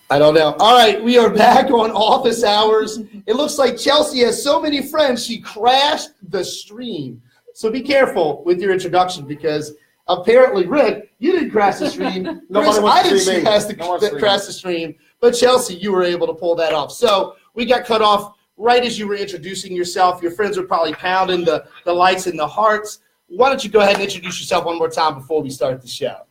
I don't know. All right, we are back on office hours. It looks like Chelsea has so many friends, she crashed the stream. So be careful with your introduction because apparently, Rick, you didn't crash the stream. Chris, I didn't crash the stream. But Chelsea, you were able to pull that off. So we got cut off right as you were introducing yourself. Your friends were probably pounding the lights and the hearts. Why don't you go ahead and introduce yourself one more time before we start the show?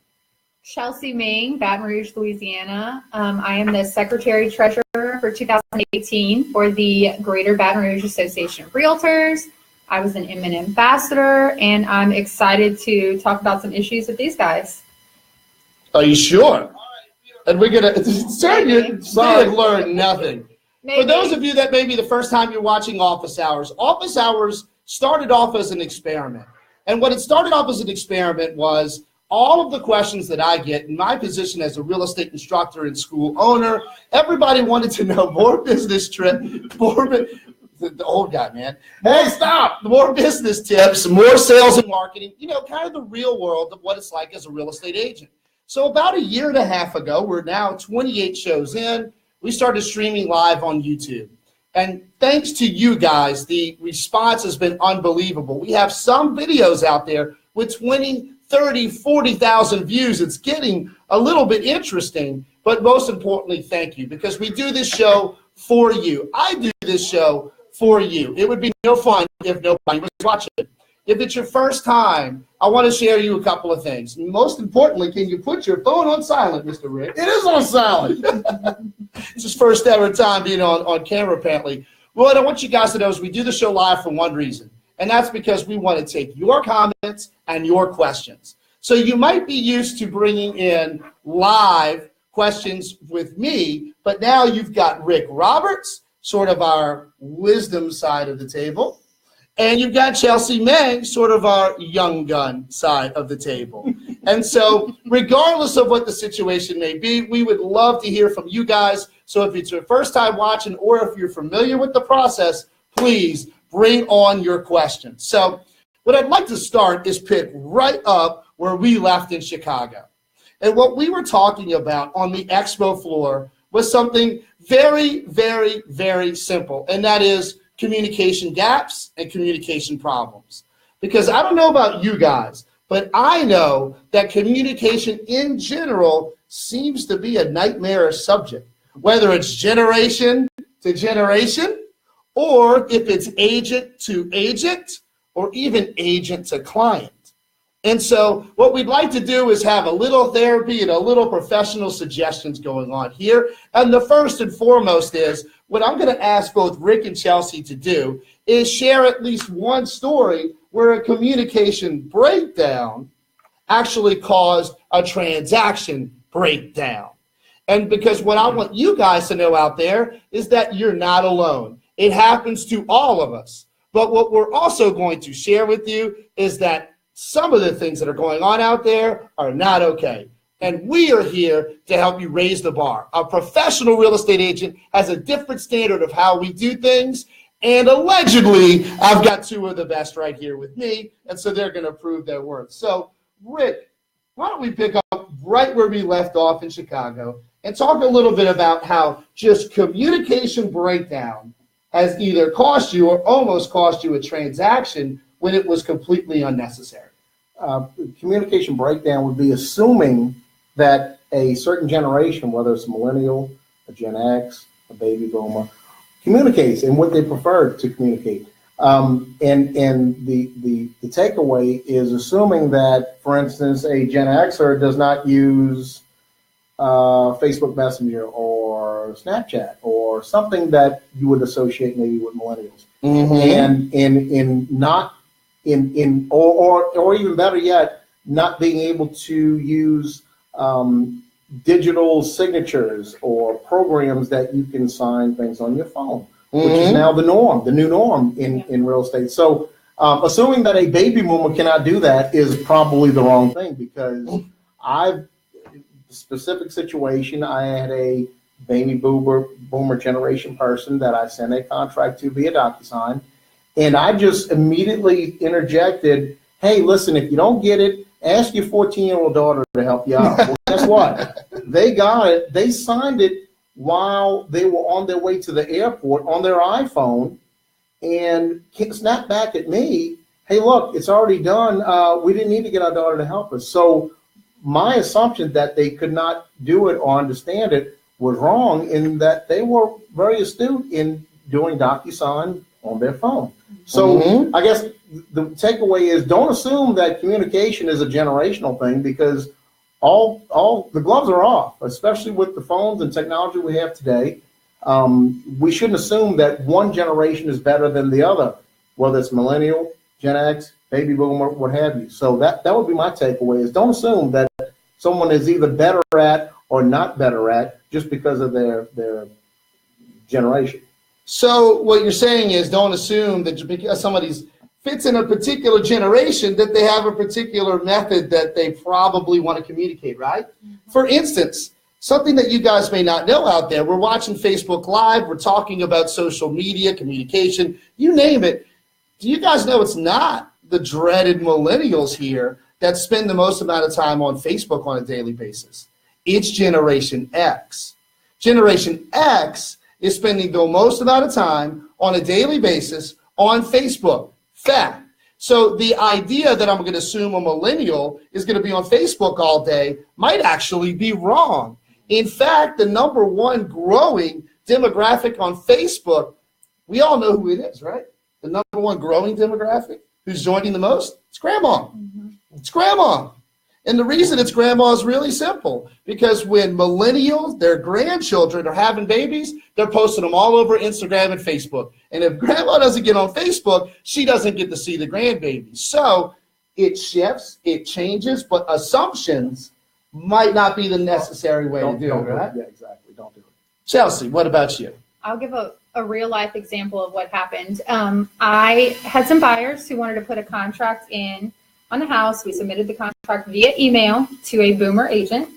Chelsea Ming, Baton Rouge, Louisiana. I am the Secretary-Treasurer for 2018 for the Greater Baton Rouge Association of Realtors. I was an Inman ambassador, and I'm excited to talk about some issues with these guys. Are you sure? And we're going to learn nothing. Maybe. For those of you that may be the first time you're watching Office Hours started off as an experiment. And what it started off as an experiment was all of the questions that I get in my position as a real estate instructor and school owner, everybody wanted to know more business the old guy, man. Hey, stop! More business tips, more sales and marketing, kind of the real world of what it's like as a real estate agent. So about a year and a half ago, we're now 28 shows in, we started streaming live on YouTube. And thanks to you guys, the response has been unbelievable. We have some videos out there with 20, 30, 40,000 views. It's getting a little bit interesting, but most importantly, thank you, because we do this show for you. I do this show for you. It would be no fun if nobody was watching it. If it's your first time, I want to share you a couple of things. Most importantly, can you put your phone on silent, Mr. Rick? It is on silent. It's his first ever time being on camera, apparently. What I want you guys to know is we do the show live for one reason, and that's because we want to take your comments and your questions. So you might be used to bringing in live questions with me, but now you've got Rick Roberts, sort of our wisdom side of the table, and you've got Chelsea Meng, sort of our young gun side of the table. And so regardless of what the situation may be, we would love to hear from you guys. So if it's your first time watching or if you're familiar with the process, please bring on your questions. So what I'd like to start is pick right up where we left in Chicago. And what we were talking about on the expo floor was something very, very, very simple, and that is communication gaps and communication problems. Because I don't know about you guys, but I know that communication in general seems to be a nightmarish subject, whether it's generation to generation, or if it's agent to agent, or even agent to client. And so what we'd like to do is have a little therapy and a little professional suggestions going on here. And the first and foremost is, what I'm going to ask both Rick and Chelsea to do is share at least one story where a communication breakdown actually caused a transaction breakdown. And because what I want you guys to know out there is that you're not alone. It happens to all of us. But what we're also going to share with you is that some of the things that are going on out there are not okay. And we are here to help you raise the bar. A professional real estate agent has a different standard of how we do things. And allegedly, I've got two of the best right here with me. And so they're going to prove their worth. So, Rick, why don't we pick up right where we left off in Chicago and talk a little bit about how just communication breakdown has either cost you or almost cost you a transaction when it was completely unnecessary. Communication breakdown would be assuming that a certain generation, whether it's a millennial, a Gen X, a baby boomer, communicates in what they prefer to communicate. And the takeaway is assuming that, for instance, a Gen Xer does not use Facebook Messenger or Snapchat or something that you would associate maybe with millennials. Mm-hmm. Or even better yet, not being able to use digital signatures or programs that you can sign things on your phone, which is now the new norm in real estate. So assuming that a baby boomer cannot do that is probably the wrong thing, because specific situation, I had a baby boomer generation person that I sent a contract to via DocuSign, and I just immediately interjected, hey, listen, if you don't get it, ask your 14-year-old daughter to help you out. Well, guess what? They got it. They signed it while they were on their way to the airport on their iPhone and snapped back at me, hey, look, it's already done. We didn't need to get our daughter to help us. So my assumption that they could not do it or understand it was wrong, in that they were very astute in doing DocuSign on their phone. So I guess the takeaway is, don't assume that communication is a generational thing, because all the gloves are off, especially with the phones and technology we have today. We shouldn't assume that one generation is better than the other, whether it's millennial, Gen X, baby boomer, what have you. So that would be my takeaway, is don't assume that someone is either better at or not better at just because of their generation. So what you're saying is, don't assume that because somebody fits in a particular generation that they have a particular method that they probably want to communicate, right? For instance, something that you guys may not know out there, we're watching Facebook Live, we're talking about social media, communication, you name it. Do you guys know it's not the dreaded millennials here that spend the most amount of time on Facebook on a daily basis? It's Generation X. Generation X is spending the most amount of time on a daily basis on Facebook. Fact. So the idea that I'm going to assume a millennial is going to be on Facebook all day might actually be wrong. In fact, the number one growing demographic on Facebook, we all know who it is, right? The number one growing demographic who's joining the most, it's grandma. It's grandma. And the reason it's grandma is really simple, because when millennials, their grandchildren, are having babies, they're posting them all over Instagram and Facebook. And if grandma doesn't get on Facebook, she doesn't get to see the grandbabies. So it shifts, it changes, but assumptions might not be the necessary way to do it, right? Yeah, exactly. Don't do it. Chelsea, what about you? I'll give a real life example of what happened. I had some buyers who wanted to put a contract in on the house. We submitted the contract via email to a boomer agent.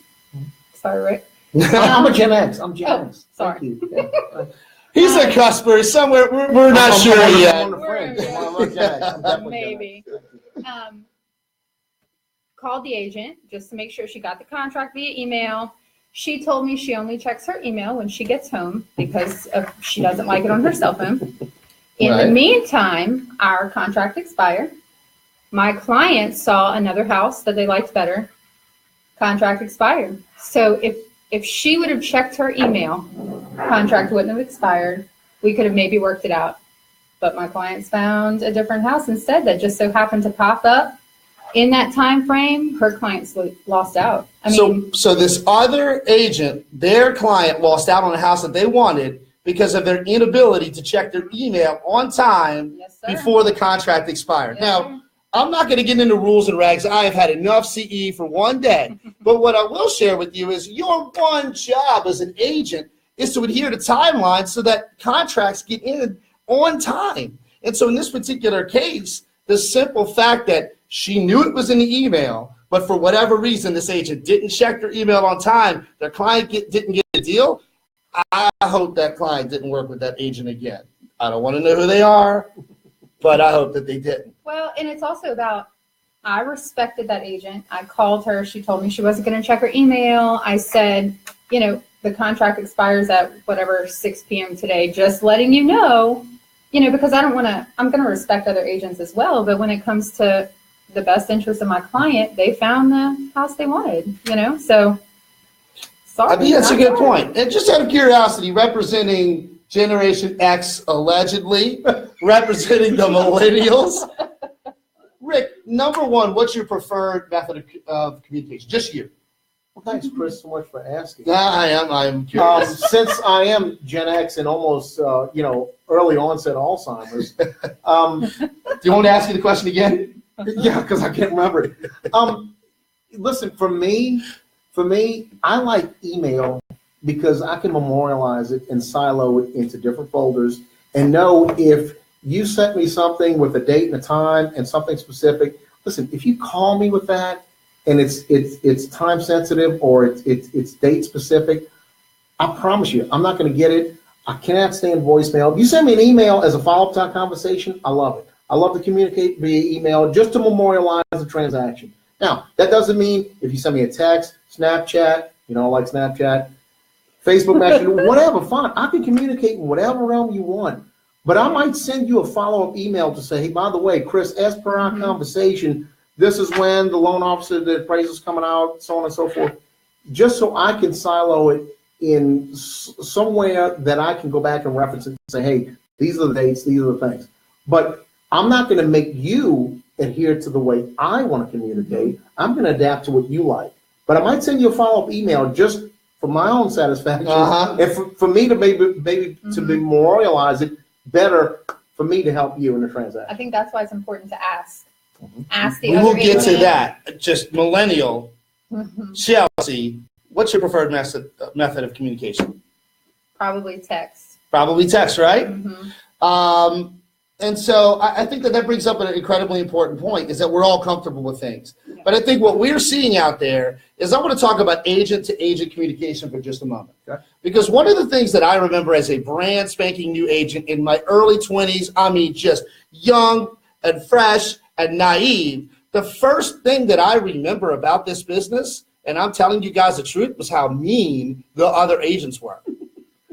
Sorry, Rick. I'm a Gen X. I'm Gen X. Sorry. Thank you. Yeah. He's a cusper somewhere. We're not sure yet. Maybe. Called the agent just to make sure she got the contract via email. She told me she only checks her email when she gets home because she doesn't like it on her cell phone. In the meantime, our contract expired. My client saw another house that they liked better. Contract expired. So if she would have checked her email, contract wouldn't have expired. We could have maybe worked it out. But my clients found a different house instead that just so happened to pop up in that time frame. Her clients lost out. I mean, so this other agent, their client lost out on a house that they wanted because of their inability to check their email on time before the contract expired. Yes, now, sir. I'm not going to get into rules and regs. I have had enough CE for one day. But what I will share with you is your one job as an agent is to adhere to timelines so that contracts get in on time. And so in this particular case, the simple fact that she knew it was in the email, but for whatever reason, this agent didn't check their email on time, their client didn't get a deal, I hope that client didn't work with that agent again. I don't want to know who they are, but I hope that they didn't. Well, and it's also about, I respected that agent. I called her. She told me she wasn't going to check her email. I said, the contract expires at whatever 6 p.m. today, just letting you know, because I'm going to respect other agents as well. But when it comes to the best interest of my client, they found the house they wanted, so sorry. I think that's a good point. And just out of curiosity, representing Generation X, allegedly, representing the millennials, Rick, number one, what's your preferred method of communication? Just you. Well, thanks, Chris, so much for asking. I am curious. Since I am Gen X and almost, early onset Alzheimer's. Do you want to ask you the question again? Yeah, because I can't remember it. Listen, for me, I like email because I can memorialize it and silo it into different folders and know if you sent me something with a date and a time and something specific. Listen, if you call me with that and it's time sensitive or it's date specific, I promise you, I'm not going to get it. I cannot stand voicemail. If you send me an email as a follow-up to our conversation, I love it. I love to communicate via email just to memorialize the transaction. Now, that doesn't mean if you send me a text, Snapchat, I like Snapchat, Facebook Messenger, whatever, fine. I can communicate in whatever realm you want. But I might send you a follow-up email to say, hey, by the way, Chris, as per our conversation, this is when the loan officer, the appraisal's coming out, so on and so forth, just so I can silo it in somewhere that I can go back and reference it and say, hey, these are the dates, these are the things. But I'm not going to make you adhere to the way I want to communicate. I'm going to adapt to what you like. But I might send you a follow-up email just for my own satisfaction, and for me to maybe to memorialize it better for me to help you in the transaction. I think that's why it's important to ask. Ask the we other will get to agent. that. Just millennial, Chelsea, what's your preferred method of communication? Probably text. Probably text, right? And so I think that brings up an incredibly important point, is that we're all comfortable with things. Yeah. But I think what we're seeing out there is, I want to talk about agent-to-agent communication for just a moment. Okay. Because one of the things that I remember as a brand spanking new agent in my early 20s, I mean just young and fresh and naive, the first thing that I remember about this business, and I'm telling you guys the truth, was how mean the other agents were.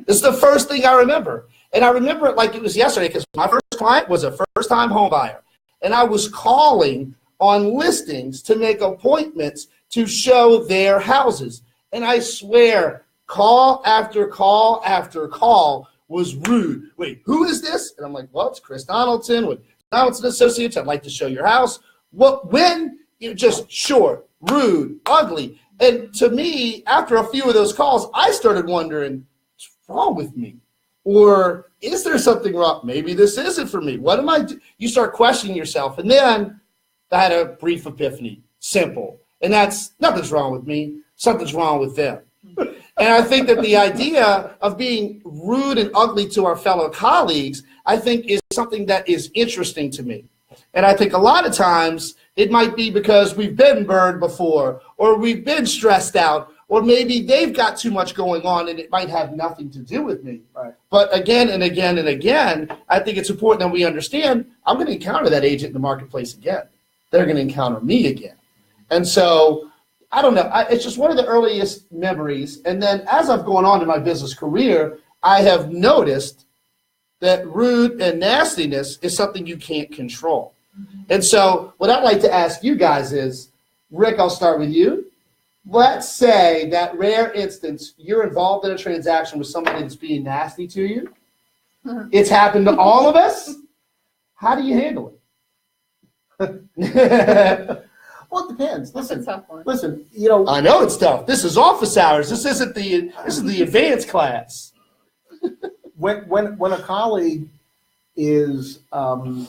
It's the first thing I remember. And I remember it like it was yesterday, because my first client was a first-time home buyer. And I was calling on listings to make appointments to show their houses. And I swear, call after call after call was rude. Wait, who is this? And I'm like, well, it's Chris Donaldson with Donaldson Associates. I'd like to show your house. What, when? You're just short, rude, ugly. And to me, after a few of those calls, I started wondering, what's wrong with me? Or is there something wrong? Maybe this isn't for me. What am I doing? You start questioning yourself. And then I had a brief epiphany. Simple. And that's, nothing's wrong with me. Something's wrong with them. And I think that the idea of being rude and ugly to our fellow colleagues, I think, is something that is interesting to me. And I think a lot of times it might be because we've been burned before, or we've been stressed out, or maybe they've got too much going on and it might have nothing to do with me. Right. But again and again and again, I think it's important that we understand I'm going to encounter that agent in the marketplace again. They're going to encounter me again. And so, I don't know. It's just one of the earliest memories. And then as I've gone on in my business career, I have noticed that rude and nastiness is something you can't control. And so what I'd like to ask you guys is, Rick, I'll start with you. Let's say that rare instance you're involved in a transaction with somebody that's being nasty to you. It's happened to all of us. How do you handle it? Well, it depends. That's a tough one. Listen, you know. I know it's tough. This is office hours. This is the advanced class. When a colleague is, for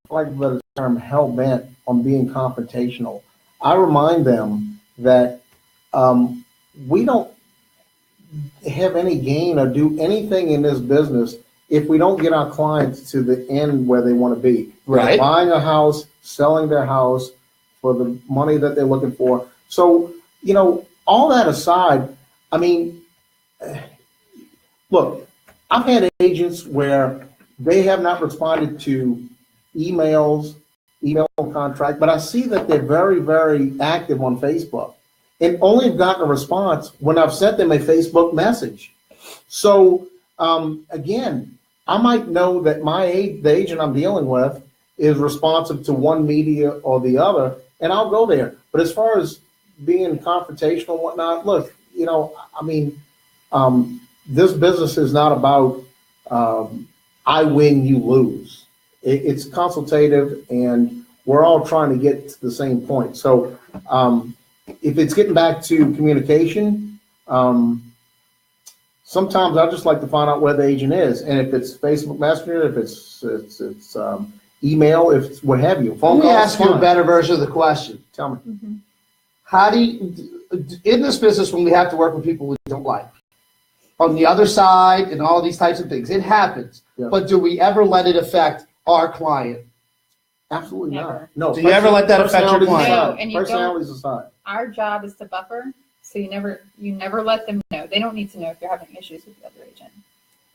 lack of a better term, hell-bent on being confrontational, I remind them that we don't have any gain or do anything in this business if we don't get our clients to the end where they want to be. Right. They're buying a house, selling their house for the money that they're looking for. So, you know, all that aside, I mean, look, I've had agents where they have not responded to email contract, but I see that they're very, very active on Facebook, and only have gotten a response when I've sent them a Facebook message. So again, I might know that the agent I'm dealing with is responsive to one media or the other, and I'll go there. But as far as being confrontational and whatnot, look, you know, I mean, this business is not about I win, you lose. It's consultative, and we're all trying to get to the same point. So if it's getting back to communication, sometimes I just like to find out where the agent is, and if it's Facebook Messenger, if it's email, if it's what have you. Let me ask you a better version of the question. Tell me. How do you, in this business, when we have to work with people we don't like, on the other side and all these types of things, it happens. Yeah. But do we ever let it affect our client? Absolutely Never. not. No. Do you ever let that affect your client? No, and you Personalities aside. Our job is to buffer, so you never let them know. They don't need to know if you're having issues with the other agent.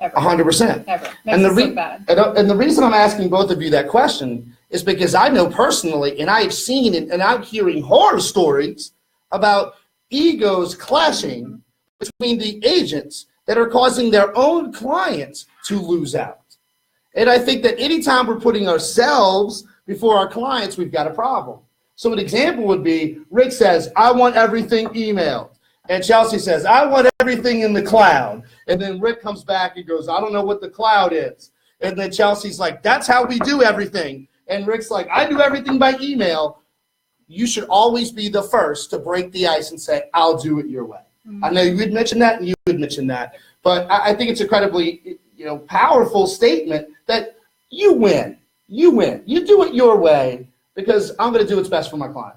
Ever. 100%. Never. Makes And us look bad. and the reason I'm asking both of you that question is because I know personally, and I've seen and I'm hearing horror stories about egos clashing between the agents that are causing their own clients to lose out. And I think that anytime we're putting ourselves before our clients, we've got a problem. So an example would be, Rick says, I want everything emailed. And Chelsea says, I want everything in the cloud. And then Rick comes back and goes, I don't know what the cloud is. And then Chelsea's like, that's how we do everything. And Rick's like, I do everything by email. You should always be the first to break the ice and say, I'll do it your way. I know you would mention that and you would mention that. But I think it's incredibly powerful statement that you win. You win. You do it your way because I'm going to do what's best for my client.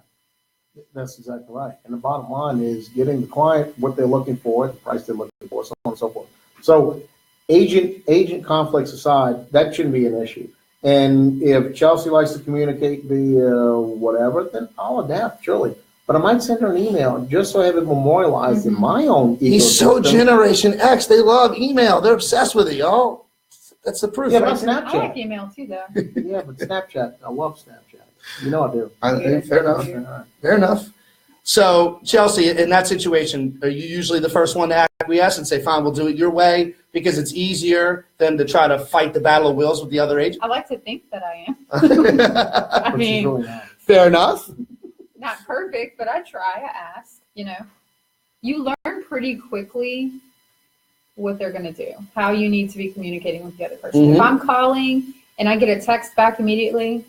That's exactly right. And the bottom line is getting the client what they're looking for, the price they're looking for, so on and so forth. So agent conflicts aside, that shouldn't be an issue. And if Chelsea likes to communicate via whatever, then I'll adapt, surely. But I might send her an email just so I have it memorialized in my own ecosystem. He's so Generation X. They love email. They're obsessed with it, y'all. That's the proof. Yeah, right? but Snapchat. I like email too, though. Yeah, but Snapchat. I love Snapchat. You know I do. Fair enough. Fair enough. So, Chelsea, in that situation, are you usually the first one to acquiesce and say, fine, we'll do it your way because it's easier than to try to fight the battle of wills with the other agent? I like to think that I am. I mean, really fair enough. not perfect, but I try. I ask, You learn pretty quickly what they're going to do, how you need to be communicating with the other person. If I'm calling and I get a text back immediately,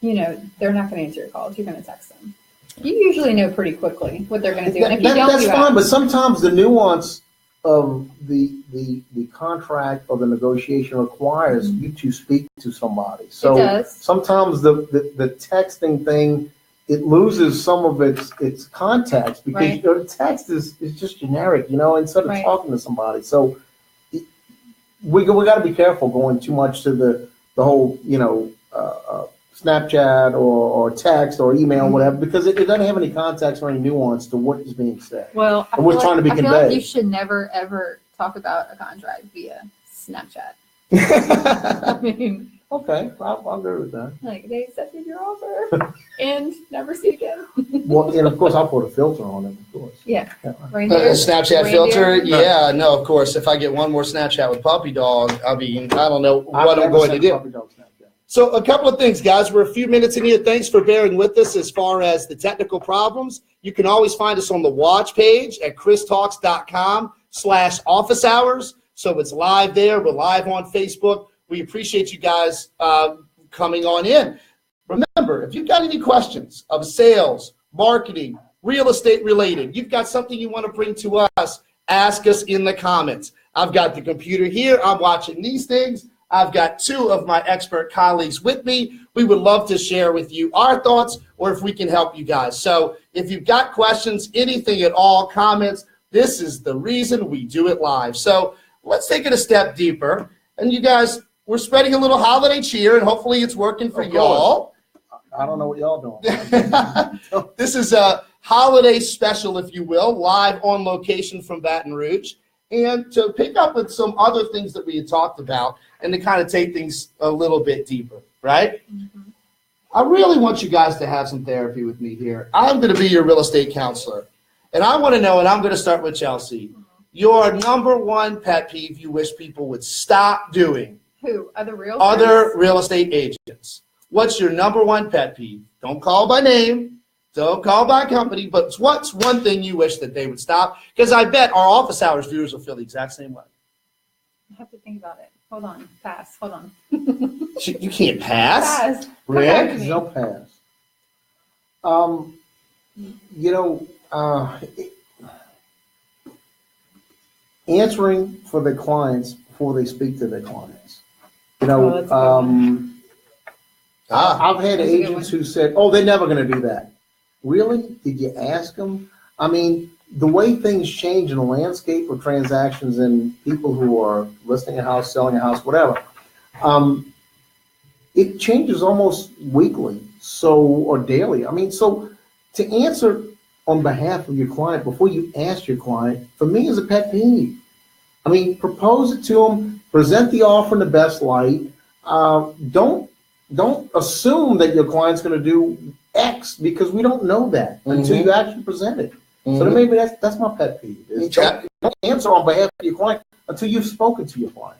they're not going to answer your calls. You're going to text them. You usually know pretty quickly what they're going to do. And if you don't, that's fine, but sometimes the nuance of the contract or the negotiation requires you to speak to somebody. So it does. Sometimes the texting thing, it loses some of its context because the text is just generic, instead of talking to somebody. So we got to be careful going too much to the whole, Snapchat or text or email, whatever, because it doesn't have any context or any nuance to what is being said. Well, I feel like you should never, ever talk about a contract via Snapchat. I mean, okay, I'll agree with that. Like, they accepted your offer and never see again. Well, and of course, I'll put a filter on it, of course. Yeah. A Snapchat filter? Yeah, no, of course. If I get one more Snapchat with Puppy Dog, I don't know what I'm going to do. So a couple of things, guys. We're a few minutes in here. Thanks for bearing with us as far as the technical problems. You can always find us on the watch page at christalks.com/office hours. So it's live there. We're live on Facebook. We appreciate you guys coming on in. Remember, if you've got any questions of sales, marketing, real estate related, you've got something you want to bring to us, ask us in the comments. I've got the computer here. I'm watching these things. I've got two of my expert colleagues with me. We would love to share with you our thoughts or if we can help you guys. So if you've got questions, anything at all, comments, this is the reason we do it live. So let's take it a step deeper. And you guys, we're spreading a little holiday cheer, and hopefully it's working for y'all. I don't know what y'all doing. This is a holiday special, if you will, live on location from Baton Rouge. And to pick up with some other things that we had talked about and to kind of take things a little bit deeper, right? I really want you guys to have some therapy with me here. I'm going to be your real estate counselor. And I want to know, and I'm going to start with Chelsea, your number one pet peeve you wish people would stop doing. Who? Other real estate agents. What's your number one pet peeve? Don't call by name. Don't call by company, but what's one thing you wish that they would stop? Because I bet our office hours viewers will feel the exact same way. I have to think about it. Hold on. Pass. Hold on. You can't pass. Pass. Rick, no pass. Answering for their clients before they speak to their clients. I've had agents who said, "Oh, they're never going to do that." Really? Did you ask them? I mean, the way things change in the landscape of transactions and people who are listing a house, selling a house, whatever, it changes almost weekly, or daily. I mean, so to answer on behalf of your client before you ask your client, for me, is a pet peeve. I mean, propose it to them, present the offer in the best light. Don't assume that your client's going to do X because we don't know that until you actually present it. So then maybe that's my pet peeve. don't answer on behalf of your client until you've spoken to your client.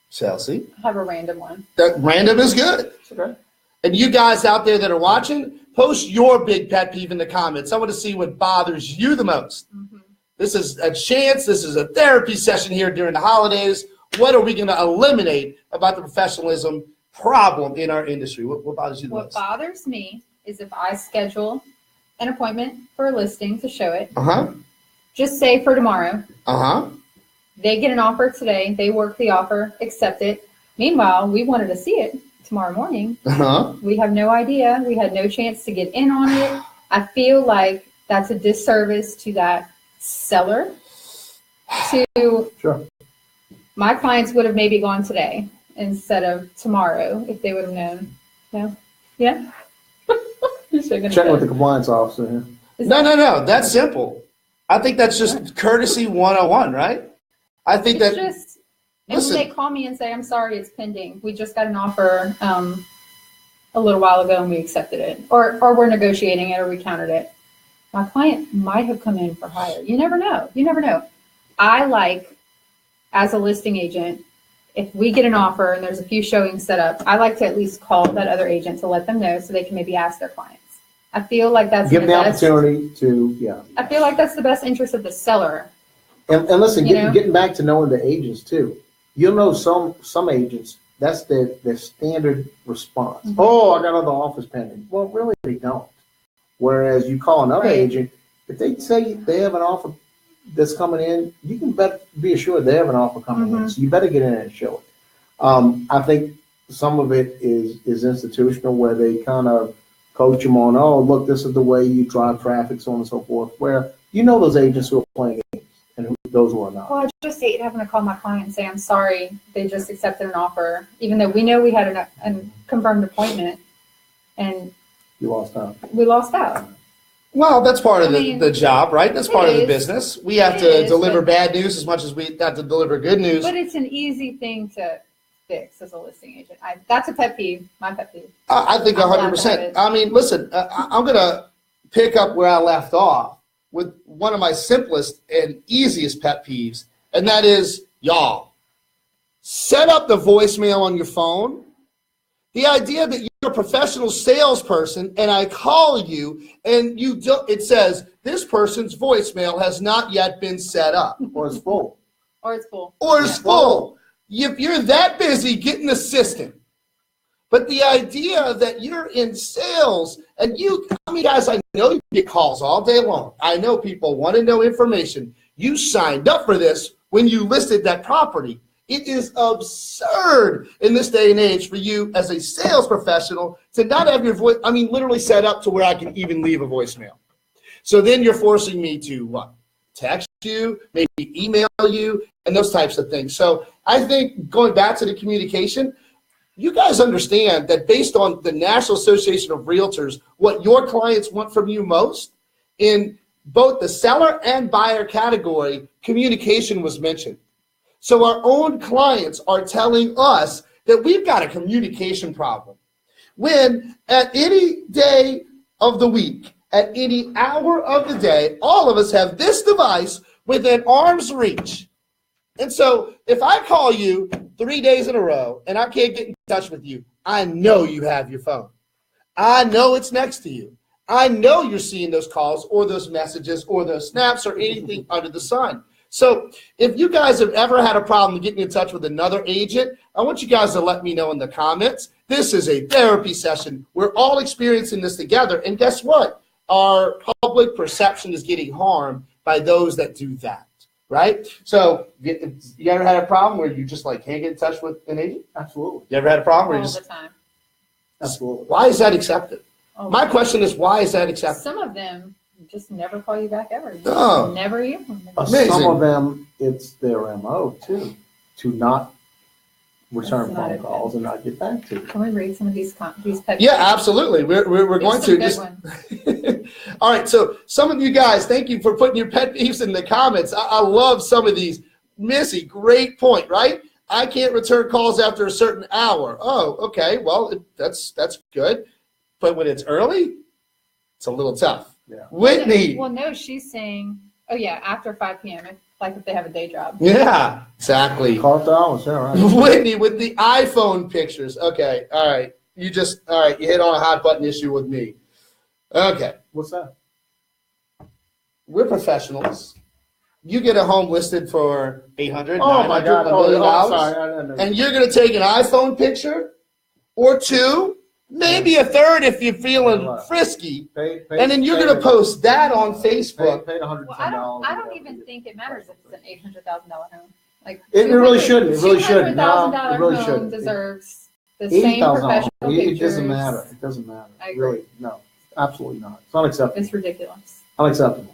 Chelsea? I have a random one. That random is good. Okay. And you guys out there that are watching, post your big pet peeve in the comments. I want to see what bothers you the most. Mm-hmm. This is a chance. This is a therapy session here during the holidays. What are we going to eliminate about the professionalism problem in our industry? What bothers you the most? What bothers me is if I schedule an appointment for a listing to show it. Just say for tomorrow. They get an offer today. They work the offer, accept it. Meanwhile, we wanted to see it tomorrow morning. We have no idea. We had no chance to get in on it. I feel like that's a disservice to that seller. Sure. My clients would have maybe gone today instead of tomorrow if they would have known. No? Yeah? Check with the compliance officer here. No. That's simple. I think that's just courtesy 101, right? I think it's just, and when they call me and say, I'm sorry, it's pending. We just got an offer a little while ago and we accepted it. Or we're negotiating it or we countered it. My client might have come in for hire. You never know. You never know. I like, as a listing agent, if we get an offer and there's a few showings set up, I like to at least call that other agent to let them know so they can maybe ask their clients. I feel like that's give the opportunity to, I feel like that's the best interest of the seller. And listen, getting back to knowing the agents too. You'll know some agents, that's their standard response. Mm-hmm. Oh, I got other offers pending. Well, really, they don't. Whereas you call another agent, if they say they have an offer that's coming in, you can be assured they have an offer coming in. So you better get in and show it. I think some of it is institutional, where they kind of coach them on, oh, look, this is the way you drive traffic, so on and so forth, where those agents who are playing games and those who are not. Well, I just hate having to call my client and say, I'm sorry, they just accepted an offer, even though we know we had a confirmed appointment, and you lost out. We lost out. Well, that's part of the job, right? That's part of the business. We have to deliver bad news as much as we have to deliver good news. But it's an easy thing to fix as a listing agent. That's a pet peeve, my pet peeve. I think 100%. I mean, listen, I'm going to pick up where I left off with one of my simplest and easiest pet peeves, and that is, y'all, set up the voicemail on your phone. The idea that you're a professional salesperson and I call you and it says this person's voicemail has not yet been set up. Or it's full. Or it's full. Or it's full. If you're that busy, get an assistant. But the idea that you're in sales and guys, I know you get calls all day long. I know people want to know information. You signed up for this when you listed that property. It is absurd in this day and age for you as a sales professional to not have your voice, literally set up to where I can even leave a voicemail. So then you're forcing me to what? Text you, maybe email you, and those types of things. So I think going back to the communication, you guys understand that based on the National Association of Realtors, what your clients want from you most, in both the seller and buyer category, communication was mentioned. So our own clients are telling us that we've got a communication problem. When at any day of the week, at any hour of the day, all of us have this device within arm's reach. And so if I call you 3 days in a row and I can't get in touch with you, I know you have your phone. I know it's next to you. I know you're seeing those calls or those messages or those snaps or anything under the sun. So if you guys have ever had a problem getting in touch with another agent, I want you guys to let me know in the comments. This is a therapy session. We're all experiencing this together. And guess what? Our public perception is getting harmed by those that do that, right? So you ever had a problem where you just can't get in touch with an agent? Absolutely. You ever had a problem where all the time? Absolutely. Why is that accepted? My question is, why is that accepted? Some of them just never call you back ever. Oh. Never hear from them. Amazing. Some of them, it's their MO too, to not return phone calls and not get back to you. Can we read some of these pet Yeah, absolutely. We're going to. Just All right, so some of you guys, thank you for putting your pet peeves in the comments. I love some of these. Missy, great point, right? I can't return calls after a certain hour. Oh, okay, well, that's good. But when it's early, it's a little tough. Yeah. Whitney. Well, no, she's saying, oh yeah, after 5 p.m. Like if they have a day job. Yeah, exactly. $12, yeah, right. Whitney with the iPhone pictures. Okay, all right. You hit on a hot button issue with me. Okay. What's that? We're professionals. You get a home listed for $800, Oh my God! $1 million, Sorry. and you're going to take an iPhone picture or two, maybe a third if you're feeling frisky, and then you're going to post that on Facebook. Paid $110. Well, I don't even think it matters if it's an $800,000 home. Like it really shouldn't. It really shouldn't. $200,000 No, it really home shouldn't. deserves the same professional pictures. It doesn't matter. It doesn't matter. I agree. Really, no, absolutely not. It's unacceptable. It's ridiculous. Unacceptable.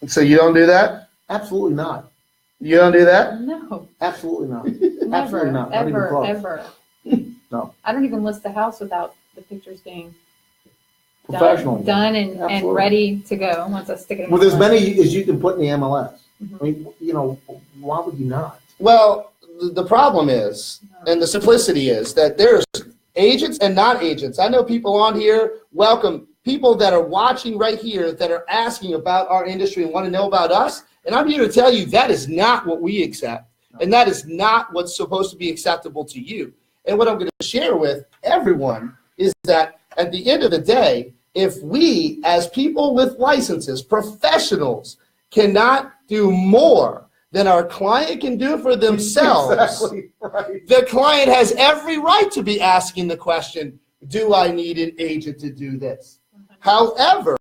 So you don't do that? Absolutely not. You don't do that? No. Absolutely not. Never, Absolutely not. Not even close. ever. No. I don't even list the house without the pictures being Professional. done and ready to go once I stick it in With my as wallet. many as you can put in the MLS. Mhm. I mean, why would you not? Well, the problem is, and the simplicity is, that there's agents and non-agents. I know people on here, welcome, people that are watching right here that are asking about our industry and want to know about us. And I'm here to tell you that is not what we accept. And that is not what's supposed to be acceptable to you. And what I'm going to share with everyone is that at the end of the day, if we, as people with licenses, professionals, cannot do more than our client can do for themselves, Exactly right. the client has every right to be asking the question, do I need an agent to do this? However,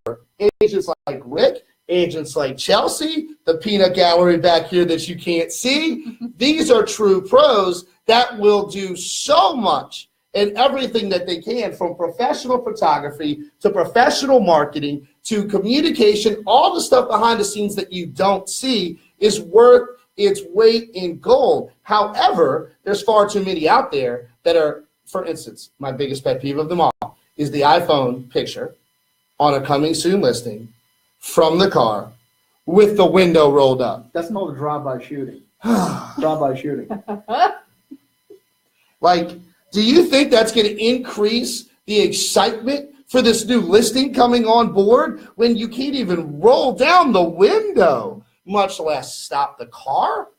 agents like Rick, agents like Chelsea, the peanut gallery back here that you can't see, these are true pros that will do so much in everything that they can, from professional photography to professional marketing to communication. All the stuff behind the scenes that you don't see is worth its weight in gold. However, there's far too many out there that are, for instance, my biggest pet peeve of them all is the iPhone picture on a coming soon listing from the car with the window rolled up. That's called a drive-by shooting. Drive-by shooting. Like, do you think that's going to increase the excitement for this new listing coming on board when you can't even roll down the window, much less stop the car?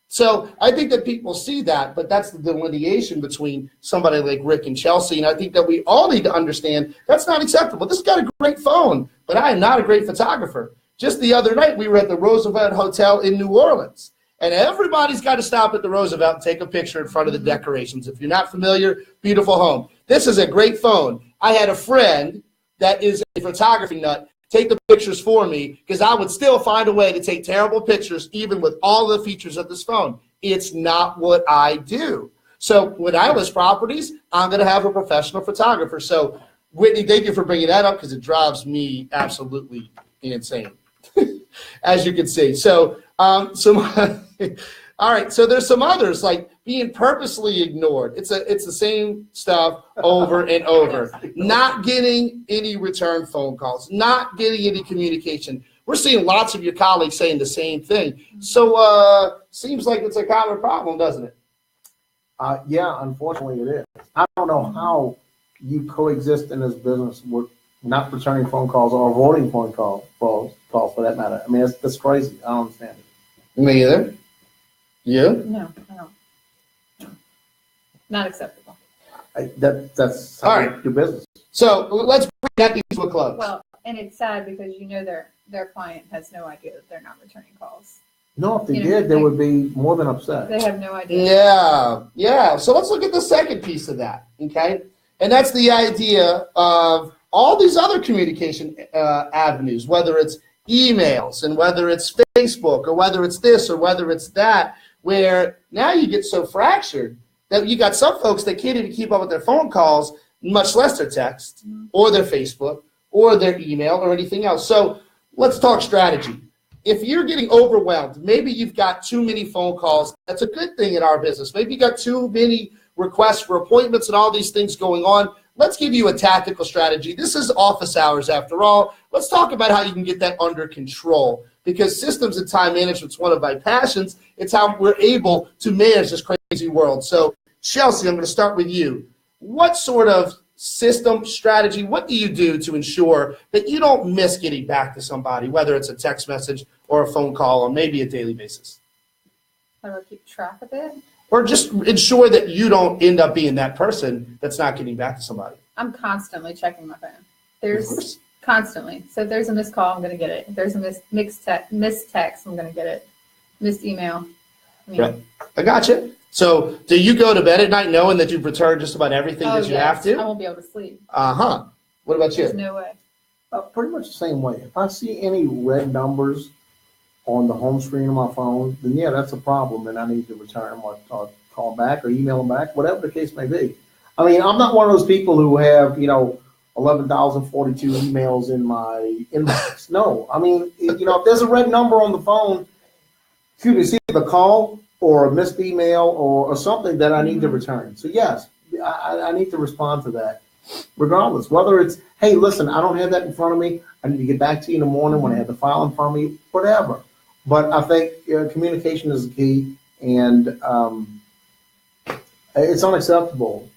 So I think that people see that, but that's the delineation between somebody like Rick and Chelsea. And I think that we all need to understand that's not acceptable. This has got a great phone, but I am not a great photographer. Just the other night, we were at the Roosevelt Hotel in New Orleans. And everybody's got to stop at the Roosevelt and take a picture in front of the decorations. If you're not familiar, beautiful home. This is a great phone. I had a friend that is a photography nut take the pictures for me because I would still find a way to take terrible pictures even with all the features of this phone. It's not what I do. So when I list properties, I'm going to have a professional photographer. So Whitney, thank you for bringing that up because it drives me absolutely insane, as you can see. So all right, so there's some others like being purposely ignored. It's the same stuff over and over. Not getting any return phone calls, not getting any communication. We're seeing lots of your colleagues saying the same thing. So seems like it's a common problem, doesn't it? Yeah, unfortunately it is. I don't know how you coexist in this business with not returning phone calls or avoiding phone calls for that matter. I mean, that's crazy. I don't understand it. Me either. You? No, I don't. No. Not acceptable. That's how All you right. do business. So let's bring that to a close. Well, and it's sad because their client has no idea that they're not returning calls. No, if they did, they would be more than upset. They have no idea. Yeah. So let's look at the second piece of that, okay? And that's the idea of all these other communication avenues, whether it's emails and whether it's Facebook or whether it's this or whether it's that, where now you get so fractured that you got some folks that can't even keep up with their phone calls, much less their text or their Facebook or their email or anything else. So let's talk strategy. If you're getting overwhelmed, maybe you've got too many phone calls. That's a good thing in our business. Maybe you got too many requests for appointments and all these things going on. Let's give you a tactical strategy. This is office hours after all. Let's talk about how you can get that under control, because systems and time management is one of my passions. It's how we're able to manage this crazy world. So Chelsea, I'm going to start with you. What sort of system strategy, what do you do to ensure that you don't miss getting back to somebody, whether it's a text message or a phone call on maybe a daily basis? How do I keep track of it? Or just ensure that you don't end up being that person that's not getting back to somebody. I'm constantly checking my phone. There's constantly. So if there's a missed call, I'm going to get it. If there's a missed text, I'm going to get it. Missed email. Right. I got you. So do you go to bed at night knowing that you've returned just about everything that you have to? I won't be able to sleep. Uh-huh. What about you? There's no way. Pretty much the same way. If I see any red numbers on the home screen of my phone, then yeah, that's a problem, and I need to return or call back or email them back, whatever the case may be. I mean, I'm not one of those people who have, 11,042 emails in my inbox. No, I mean, if there's a red number on the phone, it's either a call or a missed email or something that I need to return. So yes, I need to respond to that, regardless. Whether it's, hey, listen, I don't have that in front of me. I need to get back to you in the morning when I have the file in front of me, whatever. But I think communication is the key, and it's unacceptable.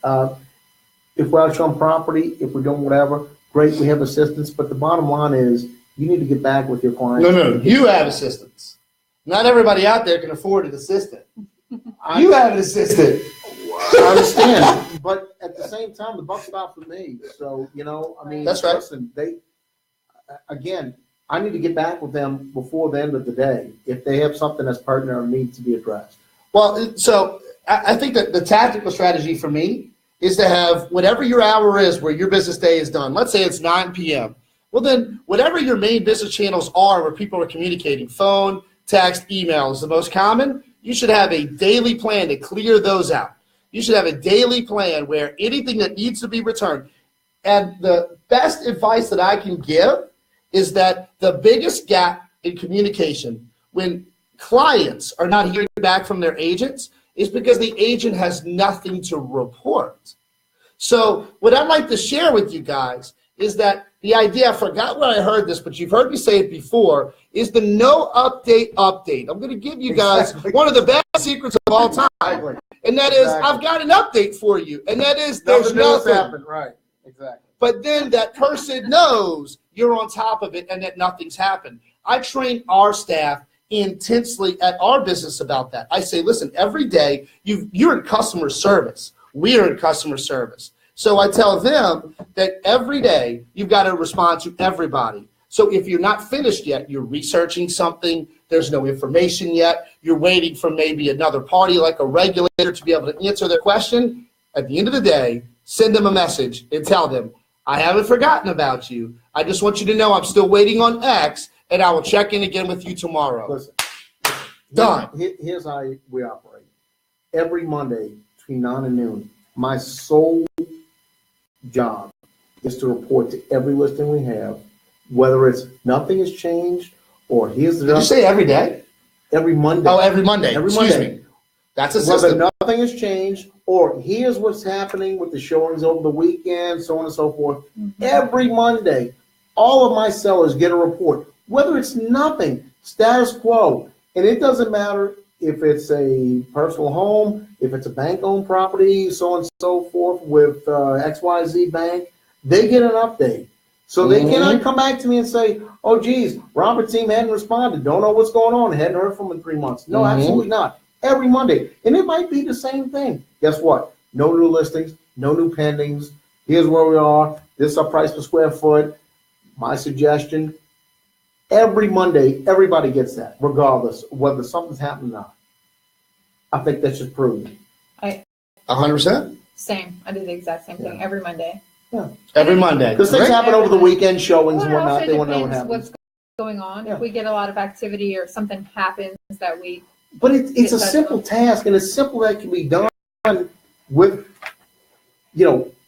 If we're out on property, if we're doing whatever, great, we have assistance. But the bottom line is you need to get back with your clients. No, you have assistance. Not everybody out there can afford an assistant. You have an assistant. I understand, but at the same time, the buck stopped for me. So, that's right. Listen, I need to get back with them before the end of the day if they have something that's pertinent or needs to be addressed. Well, so I think that the tactical strategy for me is to have whatever your hour is where your business day is done. Let's say it's 9 p.m. Well, then whatever your main business channels are where people are communicating, phone, text, email is the most common, you should have a daily plan to clear those out. You should have a daily plan where anything that needs to be returned. And the best advice that I can give is that the biggest gap in communication when clients are not hearing back from their agents is because the agent has nothing to report. So what I'd like to share with you guys is that the idea, I forgot where I heard this, but you've heard me say it before, is the no update update. I'm going to give you guys one of the best secrets of all time. And that is, I've got an update for you. And that is, there's nothing. Happened. Right, exactly. But then that person knows you're on top of it and that nothing's happened. I train our staff intensely at our business about that. I say, listen, every day you're in customer service. We are in customer service. So I tell them that every day you've got to respond to everybody. So if you're not finished yet, you're researching something, there's no information yet, you're waiting for maybe another party like a regulator to be able to answer their question, at the end of the day, send them a message and tell them, I haven't forgotten about you. I just want you to know I'm still waiting on X, and I will check in again with you tomorrow. Listen, done. Here's how we operate. Every Monday between 9 and noon, my sole job is to report to every listing we have, whether it's nothing has changed or here's the. Did you say every day? Every Monday. Oh, every Monday. Every Excuse Monday. me. That's a system. Whether nothing has changed or here's what's happening with the showings over the weekend, so on and so forth. Mm-hmm. Every Monday, all of my sellers get a report, whether it's nothing, status quo. And it doesn't matter if it's a personal home, if it's a bank-owned property, so on and so forth with XYZ Bank, they get an update. So they cannot come back to me and say, oh, geez, Robert's team hadn't responded. Don't know what's going on. Hadn't heard from him in 3 months. No, absolutely not. Every Monday. And it might be the same thing. Guess what? No new listings, no new pendings. Here's where we are. This is our price per square foot. My suggestion, every Monday, everybody gets that, regardless of whether something's happening or not. I think that's just proven. 100%? Same. I do the exact same thing every Monday. Yeah. Every Monday. Because things happen over the weekend, showings and whatnot. They want to know what happens. What's going on. Yeah. If we get a lot of activity or something happens that we. But it's a simple task, and it's simple that can be done with,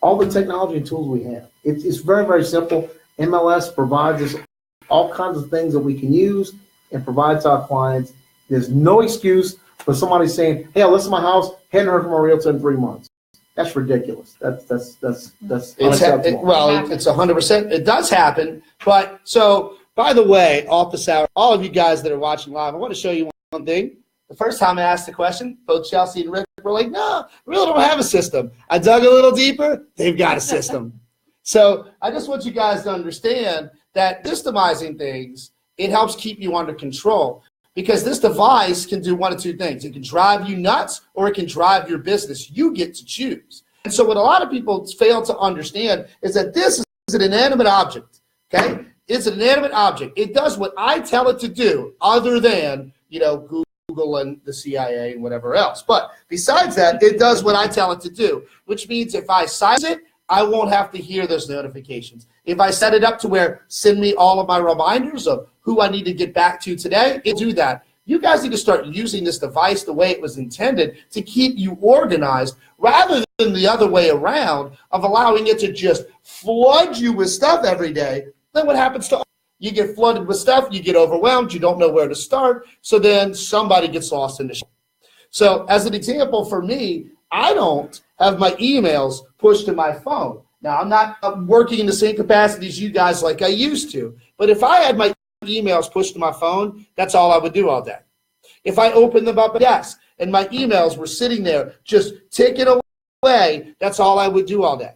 all the technology and tools we have. It's very, very simple. MLS provides us all kinds of things that we can use and provides our clients. There's no excuse for somebody saying, hey, I listed my house, hadn't heard from a realtor in 3 months. That's ridiculous. That's unacceptable. It's 100%. It does happen. But so, by the way, office hour, all of you guys that are watching live, I want to show you one thing. The first time I asked the question, both Chelsea and Rick were like, no, we really don't have a system. I dug a little deeper. They've got a system. So I just want you guys to understand that systemizing things It helps keep you under control because this device can do one of two things. It can drive you nuts or it can drive your business. You get to choose. And so what a lot of people fail to understand is that this is an inanimate object, okay? It's an inanimate object. It does what I tell it to do other than, Google and the CIA and whatever else. But besides that, it does what I tell it to do, which means if I silence it, I won't have to hear those notifications. If I set it up to where send me all of my reminders of who I need to get back to today, it'll do that. You guys need to start using this device the way it was intended to keep you organized rather than the other way around of allowing it to just flood you with stuff every day. Then what happens to you get flooded with stuff, you get overwhelmed, you don't know where to start, so then somebody gets lost in the shit. So as an example for me, I don't have my emails pushed to my phone. Now, I'm not working in the same capacity as you guys like I used to, but if I had my emails pushed to my phone, that's all I would do all day. If I opened them up at desk and my emails were sitting there just ticking away, that's all I would do all day.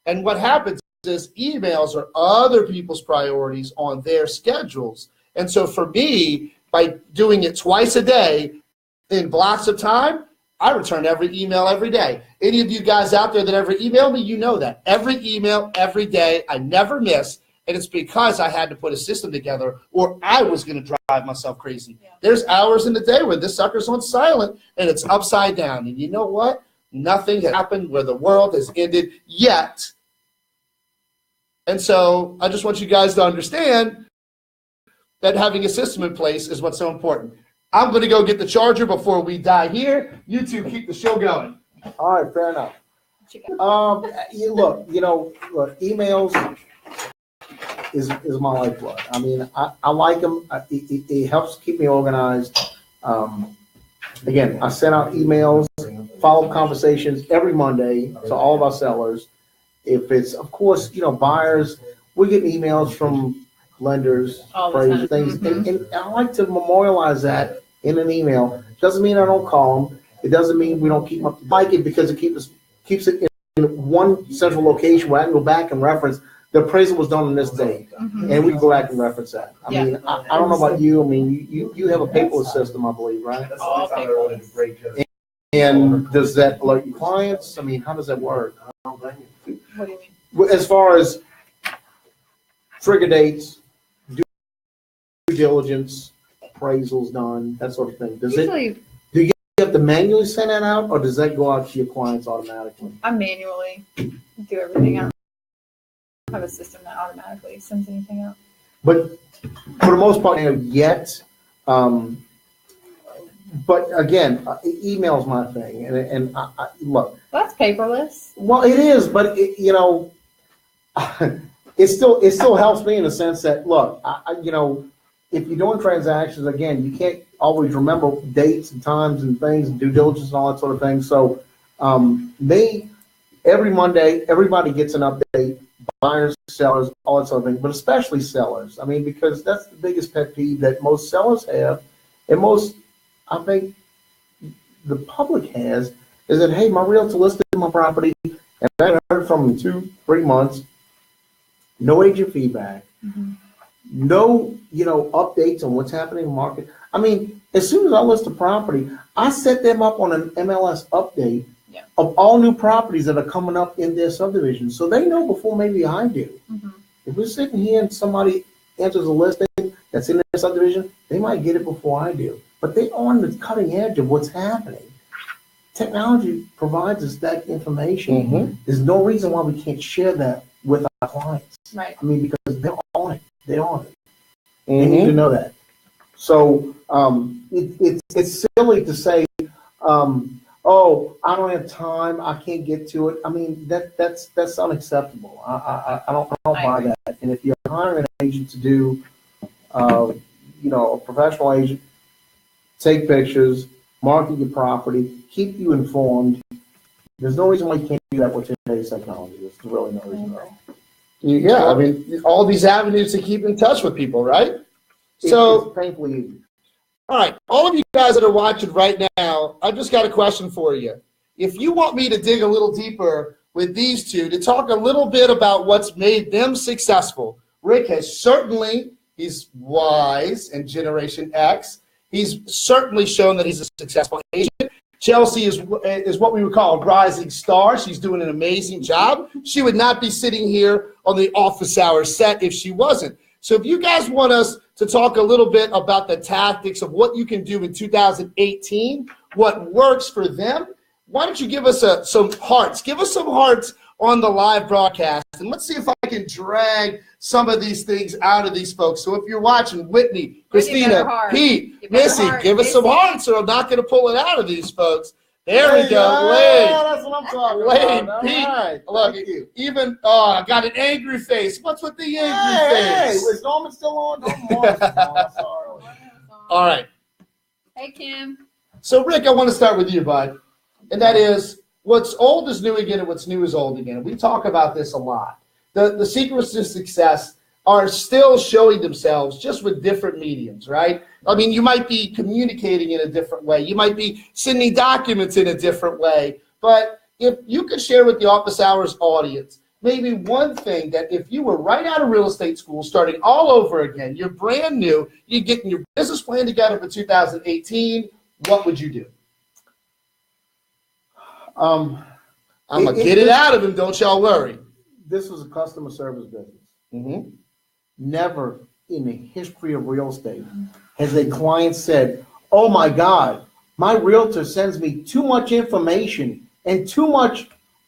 And what happens is emails are other people's priorities on their schedules. And so for me, by doing it twice a day in blocks of time, I return every email every day. Any of you guys out there that ever email me, you know that. Every email, every day, I never miss. And it's because I had to put a system together or I was going to drive myself crazy. Yeah. There's hours in the day where this sucker's on silent and it's upside down. And you know what? Nothing has happened where the world has ended yet. And so I just want you guys to understand that having a system in place is what's so important. I'm going to go get the charger before we die here. You two keep the show going. All right, fair enough. Look, emails is my lifeblood. I mean, I like them. It helps keep me organized. Again, I send out emails, follow-up conversations every Monday to all of our sellers. If it's, of course, buyers, we're getting emails from lenders, appraisers, things, and I like to memorialize that in an email. Doesn't mean I don't call them. It doesn't mean we don't keep them up. I like it because it keeps it in one central location where I can go back and reference the appraisal was done on this date, and we can go back and reference that. I mean, I don't know about you. I mean, you have a paperless system, I believe, right? All paperless. And does that alert your clients? I mean, how does that work? What do you mean? As far as trigger dates, due diligence, appraisals done, that sort of thing. Do you have to manually send that out, or does that go out to your clients automatically? I manually do everything out. I have a system that automatically sends anything out. But for the most part, yet. But again, email's my thing, and I look. That's paperless. Well, it is, but it still helps me in the sense that look, if you're doing transactions, again, you can't always remember dates and times and things and due diligence and all that sort of thing. So, every Monday, everybody gets an update. Buyers, sellers, all that sort of thing, but especially sellers. I mean, because that's the biggest pet peeve that most sellers have, and most, I think, the public has, is that, hey, my realtor listed my property, and I haven't heard from him in 2-3 months. No agent feedback. No, updates on what's happening in the market. I mean, as soon as I list a property, I set them up on an MLS update of all new properties that are coming up in their subdivision. So they know before maybe I do. If we're sitting here and somebody enters a listing that's in their subdivision, they might get it before I do. But they're on the cutting edge of what's happening. Technology provides us that information. There's no reason why we can't share that with our clients. Right. I mean, because they're on it. They're on it. They need to know that. So it's silly to say, oh, I don't have time. I can't get to it. I mean, that's unacceptable. I don't buy that. And if you're hiring an agent to do, a professional agent, take pictures, market your property, keep you informed. There's no reason why you can't do that with today's technology. There's really no reason why. Yeah, I mean, all these avenues to keep in touch with people, right? So it's painfully easy. All right, all of you guys that are watching right now, I've just got a question for you. If you want me to dig a little deeper with these two to talk a little bit about what's made them successful, Rick has certainly He's wise and Generation X. He's certainly shown that he's a successful agent. Chelsea is what we would call a rising star. She's doing an amazing job. She would not be sitting here on the office hours set if she wasn't. So if you guys want us to talk a little bit about the tactics of what you can do in 2018, what works for them, why don't you give us some hearts? Give us some hearts on the live broadcast, and let's see if I can drag some of these things out of these folks. So if you're watching, Whitney, Christina, Pete, Missy, give us some hearts, or I'm not going to pull it out of these folks. There we go, Wade. That's what I'm talking Wade, about. Pete, Right. look, even I got an angry face. What's with the angry face? Is Norman still on? Norman's on. Sorry. All right. Hey, Kim. So Rick, I want to start with you, bud, and that is, what's old is new again, and what's new is old again. And we talk about this a lot. The secrets to success are still showing themselves, just with different mediums, right? I mean, you might be communicating in a different way. You might be sending documents in a different way. But if you could share with the Office Hours audience, maybe one thing that if you were right out of real estate school, starting all over again, you're brand new, you're getting your business plan together for 2018, what would you do? I'm going to get it out of him, don't y'all worry. This was a customer service business. Mm-hmm. Never in the history of real estate has a client said, oh my God, my realtor sends me too much information and too many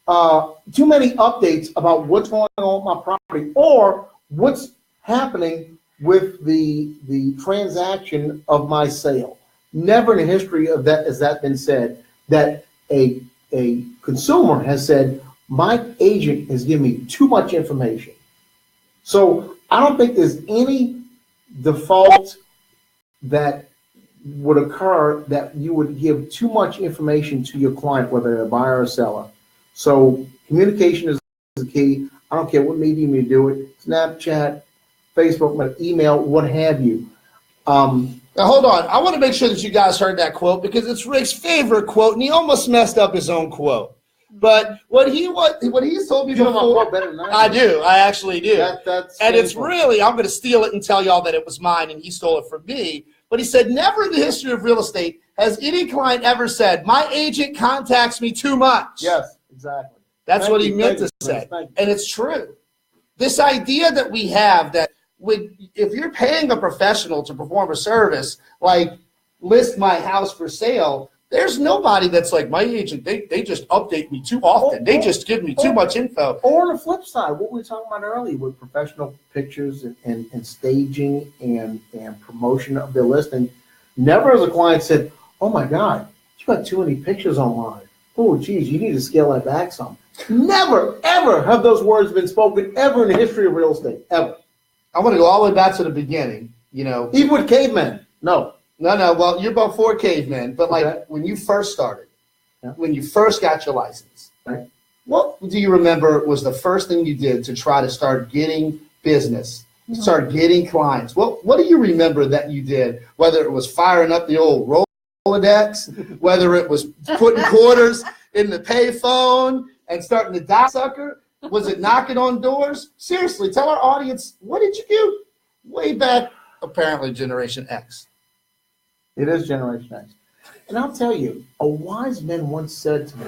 updates about what's going on with my property or what's happening with the transaction of my sale. Never in the history of that has that been said that a consumer has said, my agent has given me too much information. So I don't think there's any default that would occur that you would give too much information to your client, whether they're a buyer or seller. So communication is the key. I don't care what medium you do it, Snapchat, Facebook, email, what have you. Now, hold on. I want to make sure that you guys heard that quote because it's Rick's favorite quote, and he almost messed up his own quote. But what he's told me You know my before, quote better than I do. I actually do. That's and it's painful. really, I'm going to steal it and tell y'all that it was mine, and he stole it from me. But he said, never in the history of real estate has any client ever said, my agent contacts me too much. Yes, exactly. That's what he meant to say. And it's true. This idea that we have that if you're paying a professional to perform a service, like list my house for sale, there's nobody that's like, my agent, they just update me too often. They just give me too much info. Or on the flip side, what we were talking about earlier with professional pictures and staging and promotion of their listing, never has a client said, oh my God, you got too many pictures online. Oh, geez, you need to scale that back some. Never, ever have those words been spoken ever in the history of real estate, ever. I want to go all the way back to the beginning, Even with cavemen, no. No, well, you're before cavemen, but like Okay. when you first started, Yeah. when you first got your license, Right. what do you remember was the first thing you did to try to start getting business, start getting clients? What do you remember that you did, whether it was firing up the old Rolodex, whether it was putting quarters in the payphone and starting to dial sucker? Was it knocking on doors? Seriously, tell our audience, what did you do way back, apparently Generation X? It is Generation X. And I'll tell you, a wise man once said to me,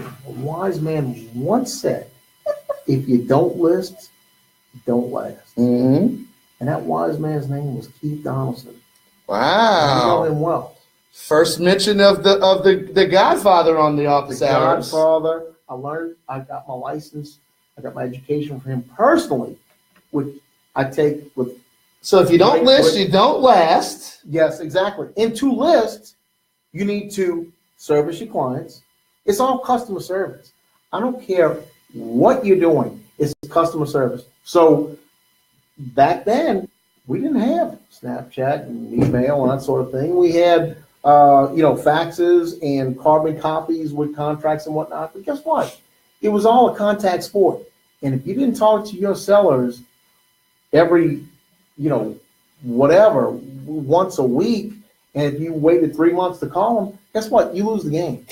if you don't list, you don't last. Mm-hmm. And that wise man's name was Keith Donaldson. Wow. I know him well. First mention of the Godfather on the Office The Hours. Godfather. I got my license. I got my education from him personally, which I take with. So if you don't list, you don't last. Yes, exactly. And to list, you need to service your clients. It's all customer service. I don't care what you're doing. It's customer service. So back then, we didn't have Snapchat and email and that sort of thing. We had, faxes and carbon copies with contracts and whatnot. But guess what? It was all a contact sport. And if you didn't talk to your sellers every, once a week, and if you waited 3 months to call them, guess what? You lose the game.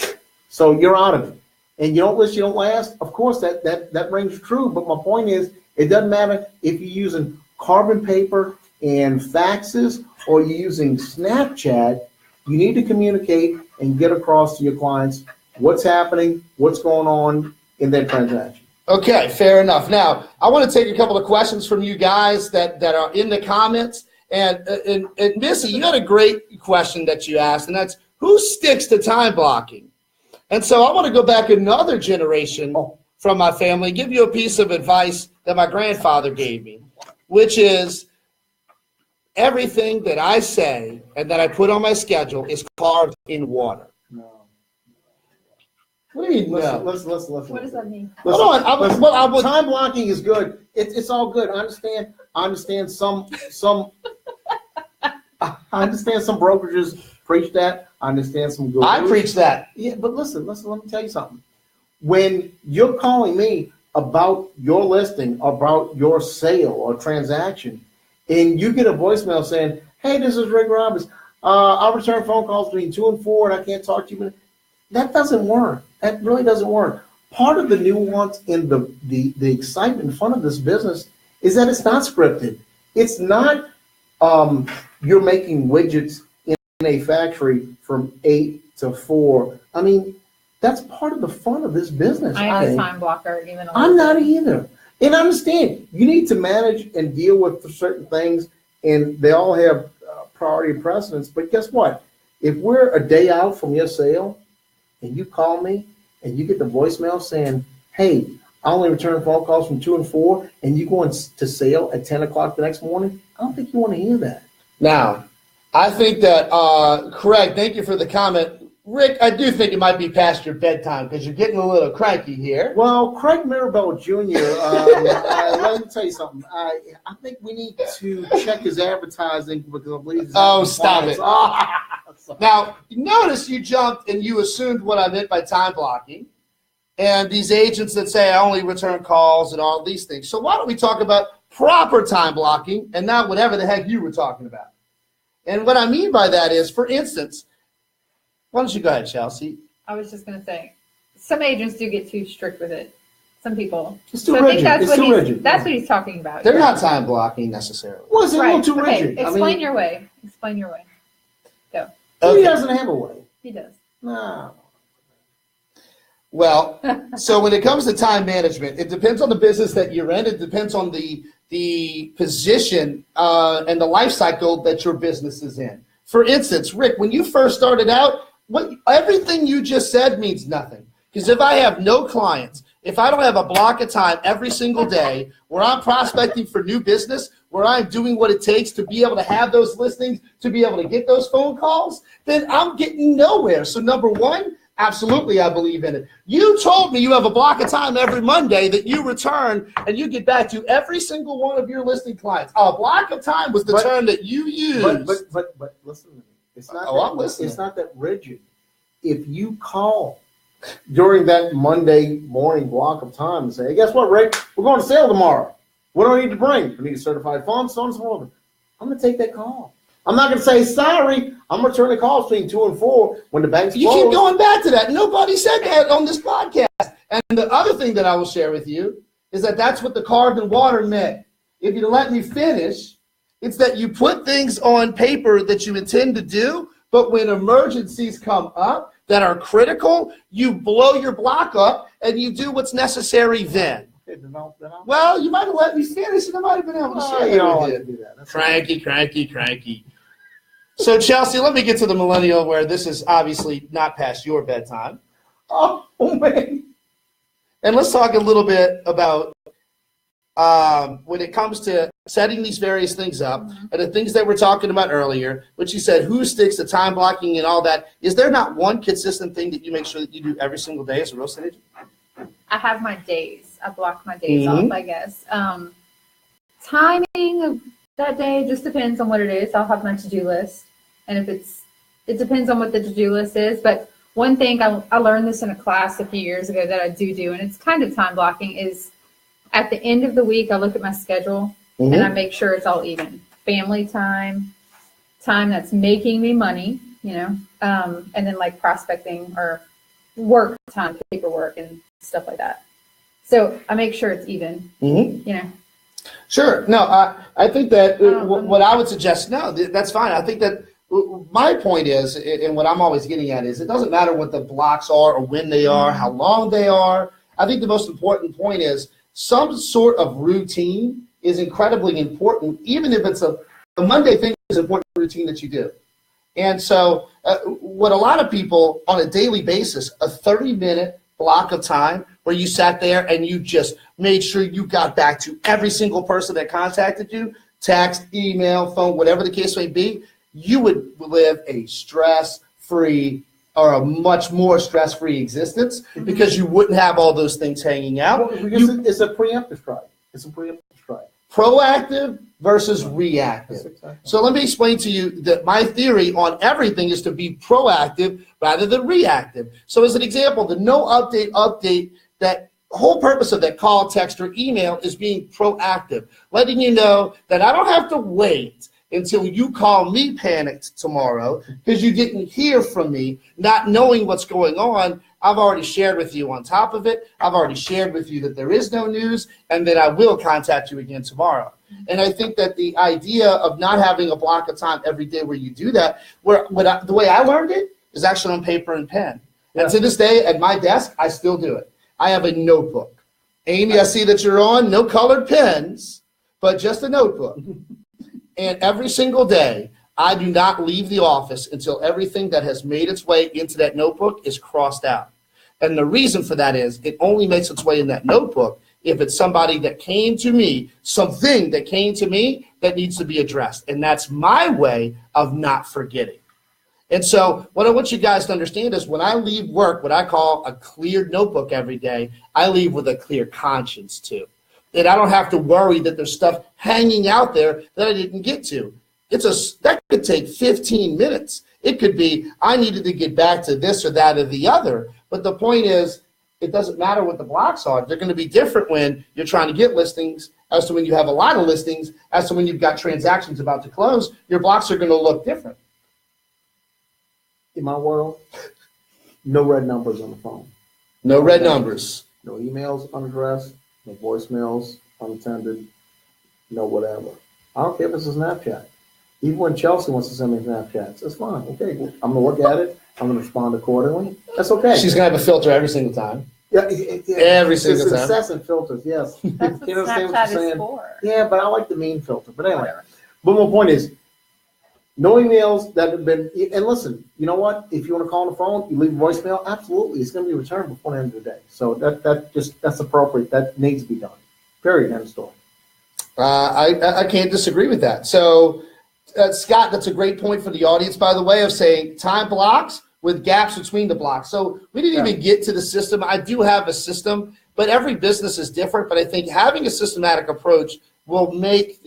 So you're out of it. And you don't list, you don't last. Of course, that rings true. But my point is, it doesn't matter if you're using carbon paper and faxes or you're using Snapchat, you need to communicate and get across to your clients what's happening, what's going on in that transaction. Okay, fair enough. Now, I want to take a couple of questions from you guys that are in the comments. And Missy, you had a great question that you asked, and that's who sticks to time blocking? And so I want to go back another generation from my family, give you a piece of advice that my grandfather gave me, which is everything that I say and that I put on my schedule is carved in water. No. What do you mean? Listen. What does that mean? Hold on. Time blocking is good. It's all good. I understand some I understand some brokerages preach that. I understand some gurus. I preach that. Yeah, but listen, let me tell you something. When you're calling me about your listing, about your sale or transaction, and you get a voicemail saying, hey, this is Rick Roberts. I'll return phone calls between 2 and 4, and I can't talk to you. That doesn't work. That really doesn't work. Part of the nuance in the excitement and fun of this business is that it's not scripted. It's not you're making widgets in a factory from 8 to 4. I mean, that's part of the fun of this business. I am a time blocker even. I'm not either. And I understand you need to manage and deal with certain things, and they all have priority and precedence. But guess what? If we're a day out from your sale and you call me and you get the voicemail saying, hey, I only return phone calls from 2 and 4, and you go to sale at 10 o'clock the next morning, I don't think you want to hear that. Now, I think that, Craig, thank you for the comment. Rick, I do think it might be past your bedtime because you're getting a little cranky here. Well, Craig Mirabelle Jr., let me tell you something. I think we need to check his advertising because I believe. Stop it. Now, notice you jumped and you assumed what I meant by time blocking. And these agents that say I only return calls and all these things. So why don't we talk about proper time blocking and not whatever the heck you were talking about? And what I mean by that is, for instance, why don't you go ahead, Chelsea? I was just going to say, some agents do get too strict with it. Some people. It's too rigid. That's what he's talking about. They're not time blocking necessarily. Well, it's a little too rigid. Explain your way. Explain your way. Go. Okay. He doesn't have a way. He does. No. Well, so when it comes to time management, it depends on the business that you're in. It depends on the position and the life cycle that your business is in. For instance, Rick, when you first started out, everything you just said means nothing. Because if I have no clients, if I don't have a block of time every single day where I'm prospecting for new business, where I'm doing what it takes to be able to have those listings, to be able to get those phone calls, then I'm getting nowhere. So number one, absolutely, I believe in it. You told me you have a block of time every Monday that you return and you get back to every single one of your listing clients. A block of time was the term that you used. But listen to me. It's not I'm listening. It's not that rigid. If you call during that Monday morning block of time and say, hey, guess what, Rick? We're going to sale tomorrow. What do I need to bring? I need a certified form, so on and so forth. I'm going to take that call. I'm not going to say, sorry, I'm returning calls between 2 and 4 when the bank's closed. You keep going back to that. Nobody said that on this podcast. And the other thing that I will share with you is that that's what the carved in water meant. If you let me finish, it's that you put things on paper that you intend to do, but when emergencies come up that are critical, you blow your block up and you do what's necessary then. Well, you might have let me finish and I might have been able to share that with you. Cranky. So, Chelsea, let me get to the millennial where this is obviously not past your bedtime. Oh, man. And let's talk a little bit about when it comes to setting these various things up and the things that we're talking about earlier, which you said, who sticks to time blocking and all that. Is there not one consistent thing that you make sure that you do every single day as a real estate agent? I have my days. I block my days off, I guess. Timing of that day just depends on what it is. I'll have my to-do list. And if it depends on what the to-do list is. But one thing, I learned this in a class a few years ago that I do, and it's kind of time blocking, is at the end of the week, I look at my schedule and I make sure it's all even. Family time that's making me money, and then like prospecting or work time, paperwork and stuff like that. So I make sure it's even, Sure. No, I think that what I would suggest, no, that's fine. I think that my point is, and what I'm always getting at is, it doesn't matter what the blocks are or when they are, how long they are. I think the most important point is some sort of routine is incredibly important, even if it's a Monday thing is an important routine that you do. And so what a lot of people on a daily basis, a 30-minute block of time where you sat there and you just made sure you got back to every single person that contacted you, text, email, phone, whatever the case may be, you would live a stress-free or a much more stress-free existence because you wouldn't have all those things hanging out. Well, because it's a preemptive strike. It's a preemptive strike. Proactive versus reactive. Exactly. So let me explain to you that my theory on everything is to be proactive rather than reactive. So as an example, the no update, that whole purpose of that call, text, or email is being proactive, letting you know that I don't have to wait until you call me panicked tomorrow because you didn't hear from me, not knowing what's going on. I've already shared with you on top of it. I've already shared with you that there is no news and that I will contact you again tomorrow. And I think that the idea of not having a block of time every day where you do that, the way I learned it is actually on paper and pen. And to this day, at my desk, I still do it. I have a notebook. Amy, I see that you're on, no colored pens, but just a notebook. And every single day, I do not leave the office until everything that has made its way into that notebook is crossed out. And the reason for that is it only makes its way in that notebook if it's somebody that came to me, something that came to me that needs to be addressed. And that's my way of not forgetting. And so what I want you guys to understand is when I leave work, what I call a cleared notebook every day, I leave with a clear conscience too. That I don't have to worry that there's stuff hanging out there that I didn't get to. That could take 15 minutes. It could be I needed to get back to this or that or the other. But the point is, it doesn't matter what the blocks are. They're going to be different when you're trying to get listings as to when you have a lot of listings, as to when you've got transactions about to close. Your blocks are going to look different. In my world, no red numbers on the phone. No red numbers. No emails unaddressed, no voicemails unattended, no whatever. I don't care if it's a Snapchat. Even when Chelsea wants to send me Snapchats, it's fine. Okay, I'm going to look at it. I'm going to respond accordingly. That's okay. She's going to have a filter every single time. Yeah, every single time. It's incessant filters, yes. That's what Snapchat is for. Yeah, but I like the mean filter. But anyway, but my point is, no emails that have been, and listen, you know what? If you want to call on the phone, you leave a voicemail, absolutely. It's going to be returned before the end of the day. So that's appropriate. That needs to be done. Period. End of story. I can't disagree with that. So, Scott, that's a great point for the audience, by the way, of saying time blocks with gaps between the blocks. So we didn't even get to the system. I do have a system, but every business is different. But I think having a systematic approach will make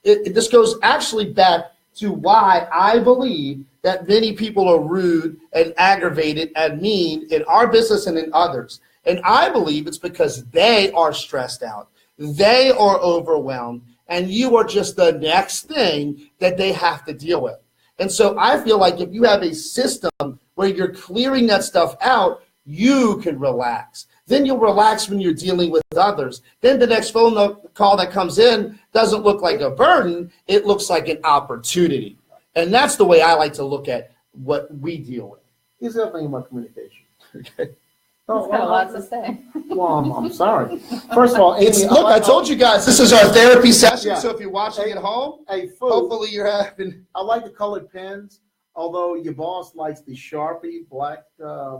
it. This goes actually back to why I believe that many people are rude and aggravated and mean in our business and in others. And I believe it's because they are stressed out. They are overwhelmed. And you are just the next thing that they have to deal with. And so I feel like if you have a system where you're clearing that stuff out, you can relax. Then you'll relax when you're dealing with others. Then the next phone call that comes in doesn't look like a burden. It looks like an opportunity. And that's the way I like to look at what we deal with. Here's the other thing about communication. Okay. He's got a lot to say. Well, I'm sorry. First of all, Amy, I told you guys, this is our therapy session, so if you're watching at home, hopefully you're having... I like the colored pens, although your boss likes the Sharpie black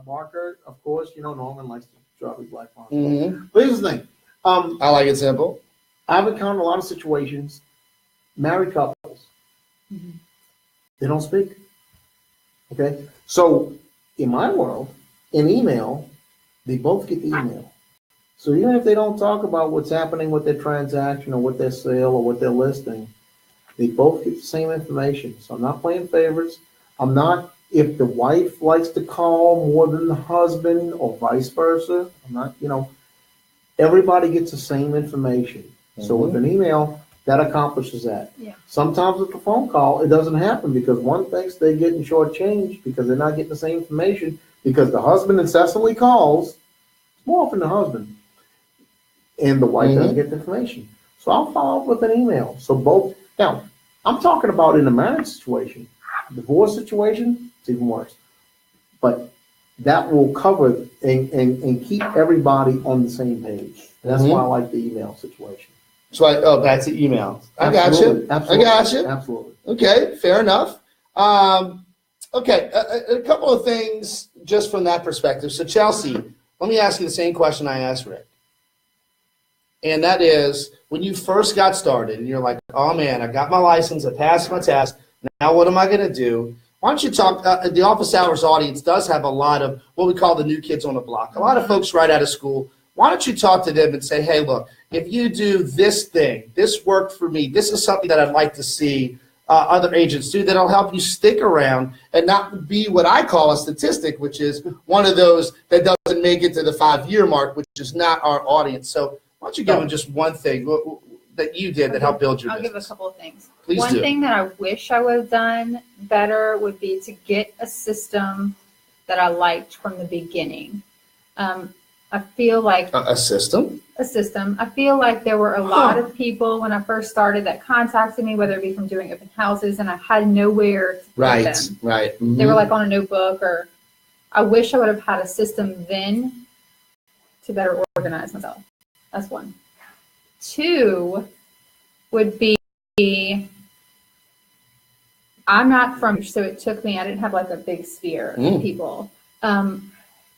marker. Of course, Norman likes the Sharpie black marker. Mm-hmm. But here's the thing. I like it simple. I've encountered a lot of situations, married couples, they don't speak. Okay? So, in my world, in email, they both get the email. So even if they don't talk about what's happening with their transaction or with their sale or what they're listing, they both get the same information. So I'm not playing favorites. I'm not, if the wife likes to call more than the husband or vice versa, I'm not, everybody gets the same information. Mm-hmm. So with an email, that accomplishes that. Yeah. Sometimes with a phone call, it doesn't happen because one thinks they're getting shortchanged because they're not getting the same information. Because the husband incessantly calls, more often the husband, and the wife doesn't get the information. So I'll follow up with an email. So both, now, I'm talking about in a marriage situation. Divorce situation, it's even worse. But that will cover and keep everybody on the same page. That's why I like the email situation. So back to email. I got you. Absolutely. I got you. Absolutely. Okay, fair enough. Okay, a couple of things just from that perspective. So Chelsea, let me ask you the same question I asked Rick. And that is, when you first got started and you're like, oh man, I got my license, I passed my test, now what am I going to do? Why don't you talk, the office hours audience does have a lot of what we call the new kids on the block. A lot of folks right out of school. Why don't you talk to them and say, hey, look, if you do this thing, this worked for me, this is something that I'd like to see other agents do that'll help you stick around and not be what I call a statistic, which is one of those that doesn't make it to the 5-year mark, which is not our audience. So why don't you give them just one thing that you did that helped build your business? I'll give a couple of things. Please One do. thing that I wish I would have done better would be to get a system that I liked from the beginning. I feel like a system? A system. I feel like there were a lot of people when I first started that contacted me, whether it be from doing open houses, and I had nowhere to put them. Right. Mm-hmm. They were like on a notebook, or I wish I would have had a system then to better organize myself. That's one. 2 would be, I'm not from, so it took me, I didn't have like a big sphere of people.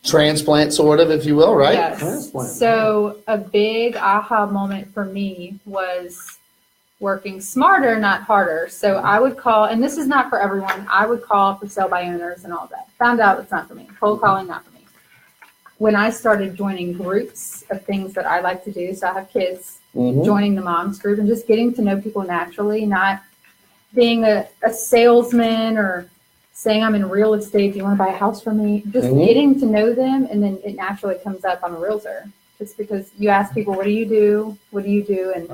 Transplant, sort of, if you will, right? Yes. Transplant. So a big aha moment for me was working smarter, not harder. So I would call, and this is not for everyone, I would call for sale by owners and all that. Found out it's not for me. Cold calling, not for me. When I started joining groups of things that I like to do, so I have kids, joining the moms group and just getting to know people naturally, not being a salesman or saying I'm in real estate, do you want to buy a house from me? Just getting to know them, and then it naturally comes up, I'm a realtor. Just because you ask people, what do you do? What do you do? And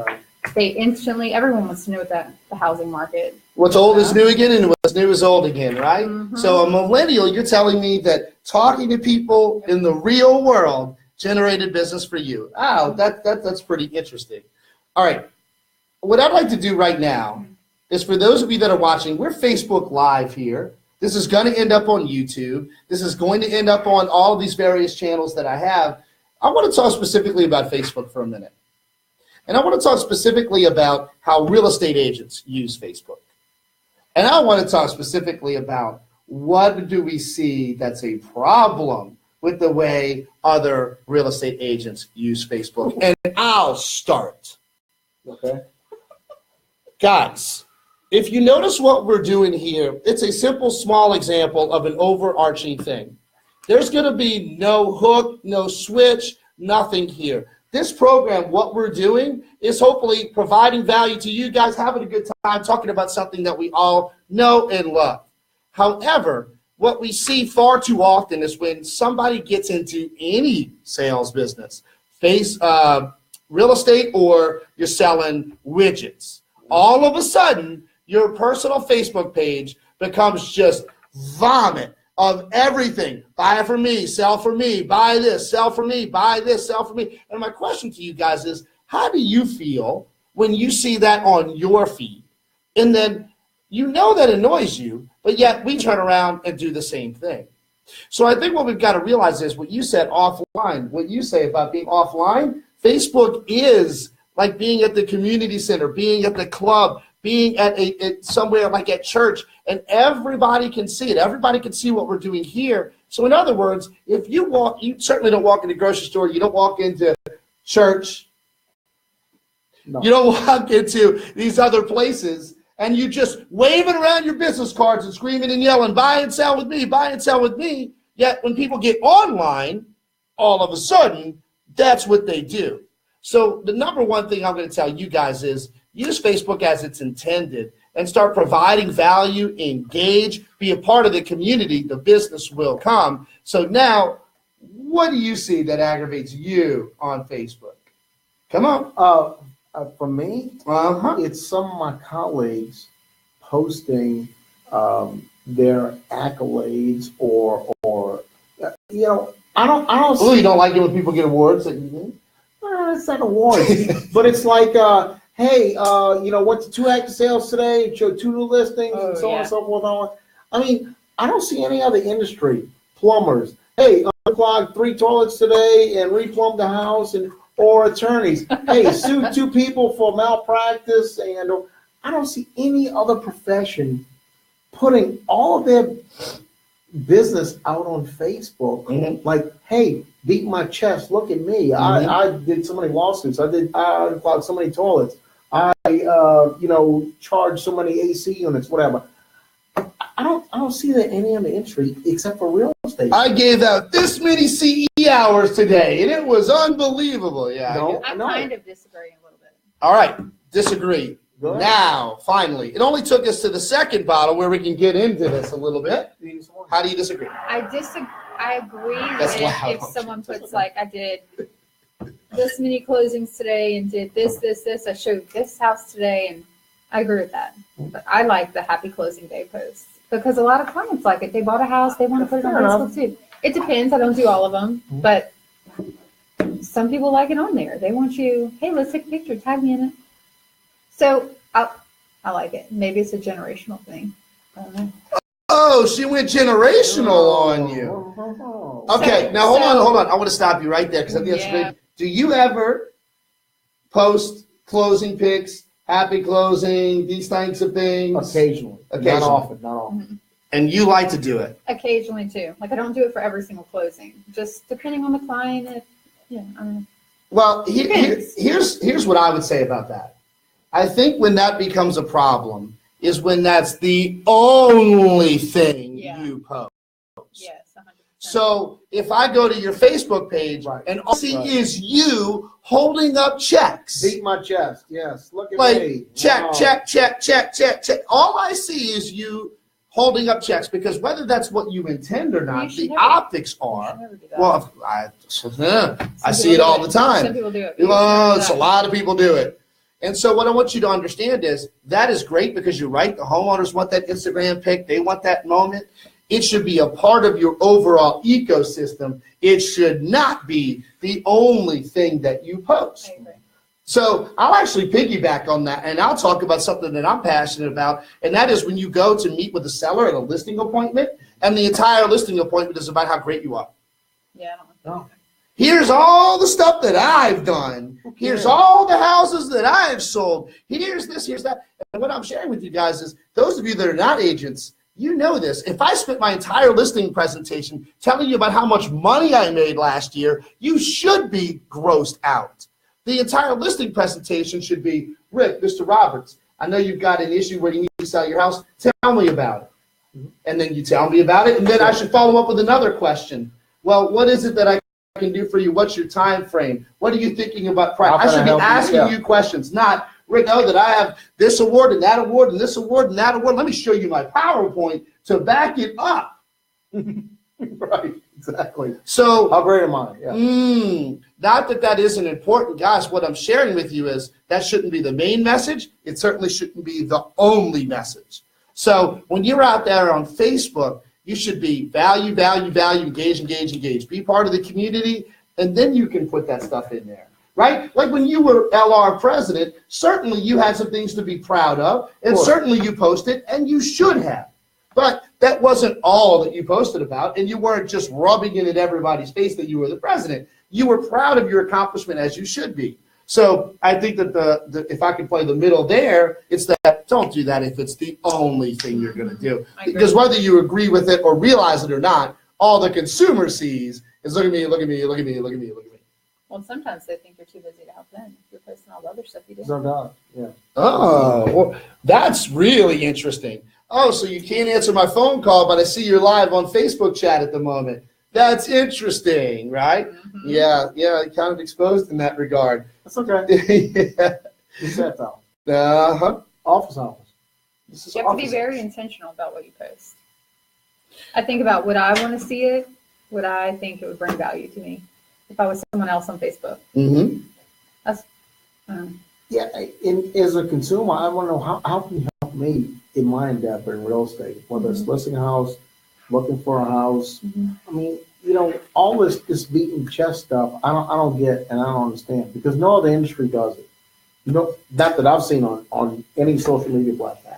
they instantly, everyone wants to know about the housing market. What's old is new again, and what's new is old again, right? So a millennial, you're telling me that talking to people in the real world generated business for you. Oh, that's pretty interesting. All right. What I'd like to do right now is, for those of you that are watching, we're Facebook Live here. This is going to end up on YouTube. This is going to end up on all of these various channels that I have. I want to talk specifically about Facebook for a minute. And I want to talk specifically about how real estate agents use Facebook. And I want to talk specifically about what do we see that's a problem with the way other real estate agents use Facebook. And I'll start. Okay. Guys, if you notice what we're doing here, it's a simple, small example of an overarching thing. There's going to be no hook, no switch, nothing here. This program, what we're doing is hopefully providing value to you guys, having a good time, talking about something that we all know and love. However, what we see far too often is when somebody gets into any sales business, real estate, or you're selling widgets, all of a sudden, your personal Facebook page becomes just vomit of everything. Buy it for me, sell for me, buy this, sell for me, buy this, sell for me. And my question to you guys is, how do you feel when you see that on your feed? And then you know that annoys you, but yet we turn around and do the same thing. So I think what we've got to realize is what you said offline, what you say about being offline, Facebook is like being at the community center, being at the club, being at somewhere like at church, and everybody can see it. Everybody can see what we're doing here. So in other words, if you walk, you certainly don't walk in the grocery store, you don't walk into church, you don't walk into these other places, and you just waving around your business cards and screaming and yelling, buy and sell with me, buy and sell with me. Yet when people get online, all of a sudden, that's what they do. So the number one thing I'm going to tell you guys is use Facebook as it's intended and start providing value, engage, be a part of the community. The business will come. So now, what do you see that aggravates you on Facebook? Come on. For me, it's some of my colleagues posting their accolades or you know, I don't. Oh, you don't like it when people get awards that you do? It's not awards, but it's like hey, what's the 2 active sales today? Show 2 new listings and so on and so forth. I mean, I don't see any other industry. Plumbers, hey, unclog 3 toilets today and replumb the house, or attorneys, hey, sue 2 people for malpractice, and I don't see any other profession putting all of their business out on Facebook. Mm-hmm. Like, hey, beat my chest, look at me. Mm-hmm. I did so many lawsuits. I unclogged so many toilets. I charged so many AC units, whatever. I don't see that any other industry except for real estate. I gave out this many CE hours today, and it was unbelievable. Yeah. I kind of disagree a little bit. All right, disagree. Now, finally, it only took us to the second bottle where we can get into this a little bit. How do you disagree? I agree That's with loud. if someone puts like, I did this many closings today and did this. I showed this house today, and I agree with that. But I like the happy closing day posts because a lot of clients like it. They bought a house, they want to put it on Facebook too. It depends. I don't do all of them, but some people like it on there. They want you, hey, let's take a picture, tag me in it. So I like it. Maybe it's a generational thing. I don't know. Oh, she went generational on you. Okay, now hold on. I want to stop you right there because I think that's great. Do you ever post closing pics, happy closing, these types of things? Occasionally. Not often. Mm-hmm. And you like to do it? Occasionally too. Like I don't do it for every single closing. Just depending on the client. I don't know. Well, here's what I would say about that. I think when that becomes a problem is when that's the only thing you post. Yes, 100%. So if I go to your Facebook page and all I see is you holding up checks. Beat my chest, yes. Look at me. Check. All I see is you holding up checks because whether that's what you intend or not, the optics are. Well, I see it all the time. Some people do it. Well, a lot of people do it. And so what I want you to understand is that is great because you're right. The homeowners want that Instagram pic. They want that moment. It should be a part of your overall ecosystem. It should not be the only thing that you post. I agree. So I'll actually piggyback on that, and I'll talk about something that I'm passionate about, and that is when you go to meet with a seller at a listing appointment, and the entire listing appointment is about how great you are. Yeah. Here's all the stuff that I've done. Here's all the houses that I've sold. Here's this, here's that. And what I'm sharing with you guys is, those of you that are not agents, you know this. If I spent my entire listing presentation telling you about how much money I made last year, you should be grossed out. The entire listing presentation should be, Rick, Mr. Roberts, I know you've got an issue where you need to sell your house. Tell me about it. And then you tell me about it, and then I should follow up with another question. Well, what is it that I can do for you? What's your time frame? What are you thinking about price? I should be asking you questions, not, Rick, know that I have this award and that award and this award and that award. Let me show you my PowerPoint to back it up. Right, exactly. So how great am I? Yeah. Not that that isn't important, guys. What I'm sharing with you is that shouldn't be the main message. It certainly shouldn't be the only message. So when you're out there on Facebook, you should be value, engage. Be part of the community, and then you can put that stuff in there, right? Like when you were LR president, certainly you had some things to be proud of, and certainly you posted, and you should have. But that wasn't all that you posted about, and you weren't just rubbing it in everybody's face that you were the president. You were proud of your accomplishment, as you should be. So I think that if I can play the middle there, it's that don't do that if it's the only thing you're going to do. Because whether you agree with it or realize it or not, all the consumer sees is look at me. Well, sometimes they think you're too busy to help them. You're posting all the other stuff you do. No doubt, yeah. Oh, well, that's really interesting. Oh, so you can't answer my phone call, but I see you're live on Facebook chat at the moment. That's interesting, right? Mm-hmm. Yeah, kind of exposed in that regard. That's okay. Yeah. You said though. Office. You have to be very intentional about what you post. I think about would I want to see it? Would I think it would bring value to me if I was someone else on Facebook? Mm-hmm. That's. Yeah, and as a consumer, I want to know how can you help me in my endeavor in real estate, whether it's listing a house, looking for a house. I mean, all this beating chest stuff, I don't get and I don't understand because no other industry does it. No, not that I've seen on any social media platform.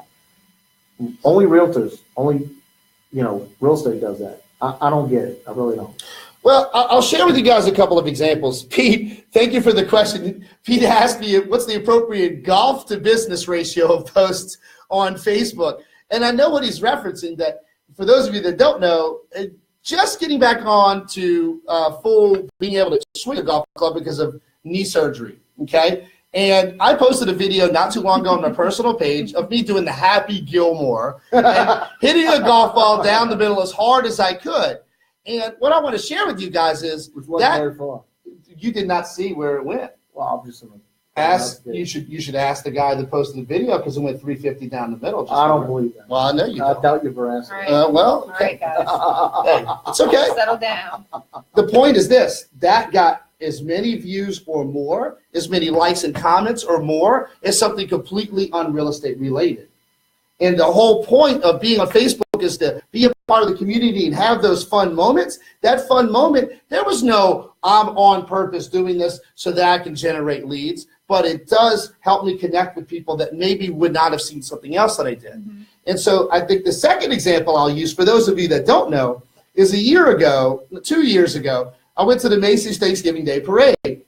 Only realtors, real estate does that. I don't get it. I really don't. Well, I'll share with you guys a couple of examples. Pete, thank you for the question. Pete asked me what's the appropriate golf to business ratio of posts on Facebook. And I know what he's referencing, that for those of you that don't know, just getting back on to full being able to swing a golf club because of knee surgery, okay? And I posted a video not too long ago on my personal page of me doing the Happy Gilmore and hitting a golf ball down the middle as hard as I could. And what I want to share with you guys is that you did not see where it went. Well, I'm just you should ask the guy that posted the video because it went 350 down the middle. I don't believe that. Well, I know you don't. I doubt your veracity. Right. Well, okay. All right, guys. Hey, it's okay. Settle down. The point is this: that got as many views or more, as many likes and comments or more, as something completely unreal estate related. And the whole point of being on Facebook is to be a part of the community and have those fun moments. That fun moment, there was no, I'm on purpose doing this so that I can generate leads, but it does help me connect with people that maybe would not have seen something else that I did. Mm-hmm. And so I think the second example I'll use for those of you that don't know is 2 years ago, I went to the Macy's Thanksgiving Day Parade.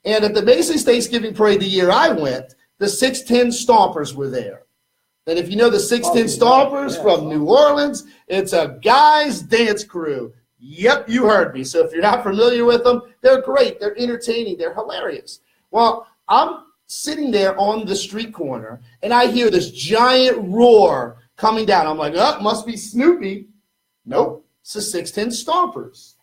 And at the Macy's Thanksgiving Parade the year I went, the 610 Stompers were there. And if you know the 610 Stompers from New Orleans, it's a guys dance crew. Yep, you heard me. So if you're not familiar with them, they're great. They're entertaining. They're hilarious. Well, I'm sitting there on the street corner, and I hear this giant roar coming down. I'm like, oh, must be Snoopy. Nope, it's the 610 Stompers.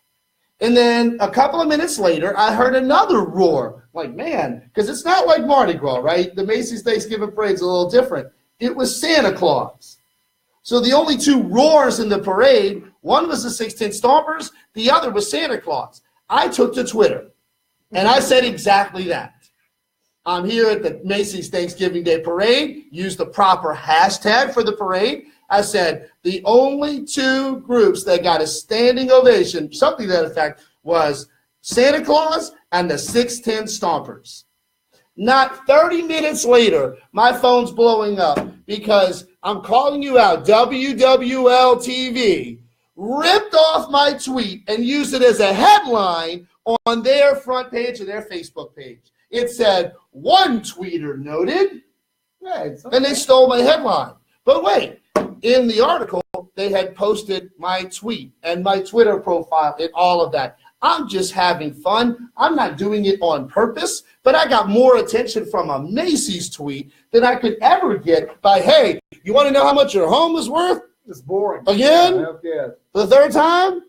And then a couple of minutes later, I heard another roar. Like, man, because it's not like Mardi Gras, right? The Macy's Thanksgiving Parade's a little different. It was Santa Claus. So the only two roars in the parade, one was the 610 Stompers, the other was Santa Claus. I took to Twitter, and I said exactly that. I'm here at the Macy's Thanksgiving Day Parade, used the proper hashtag for the parade. I said the only two groups that got a standing ovation, something to that effect, was Santa Claus and the 610 Stompers. Not 30 minutes later, my phone's blowing up because I'm calling you out. WWL TV ripped off my tweet and used it as a headline on their front page of their Facebook page. It said, one tweeter noted, and they stole my headline. But wait, in the article, they had posted my tweet and my Twitter profile and all of that. I'm just having fun. I'm not doing it on purpose, but I got more attention from a Macy's tweet than I could ever get by, hey, you want to know how much your home is worth? It's boring. Again? Yeah. For the third time?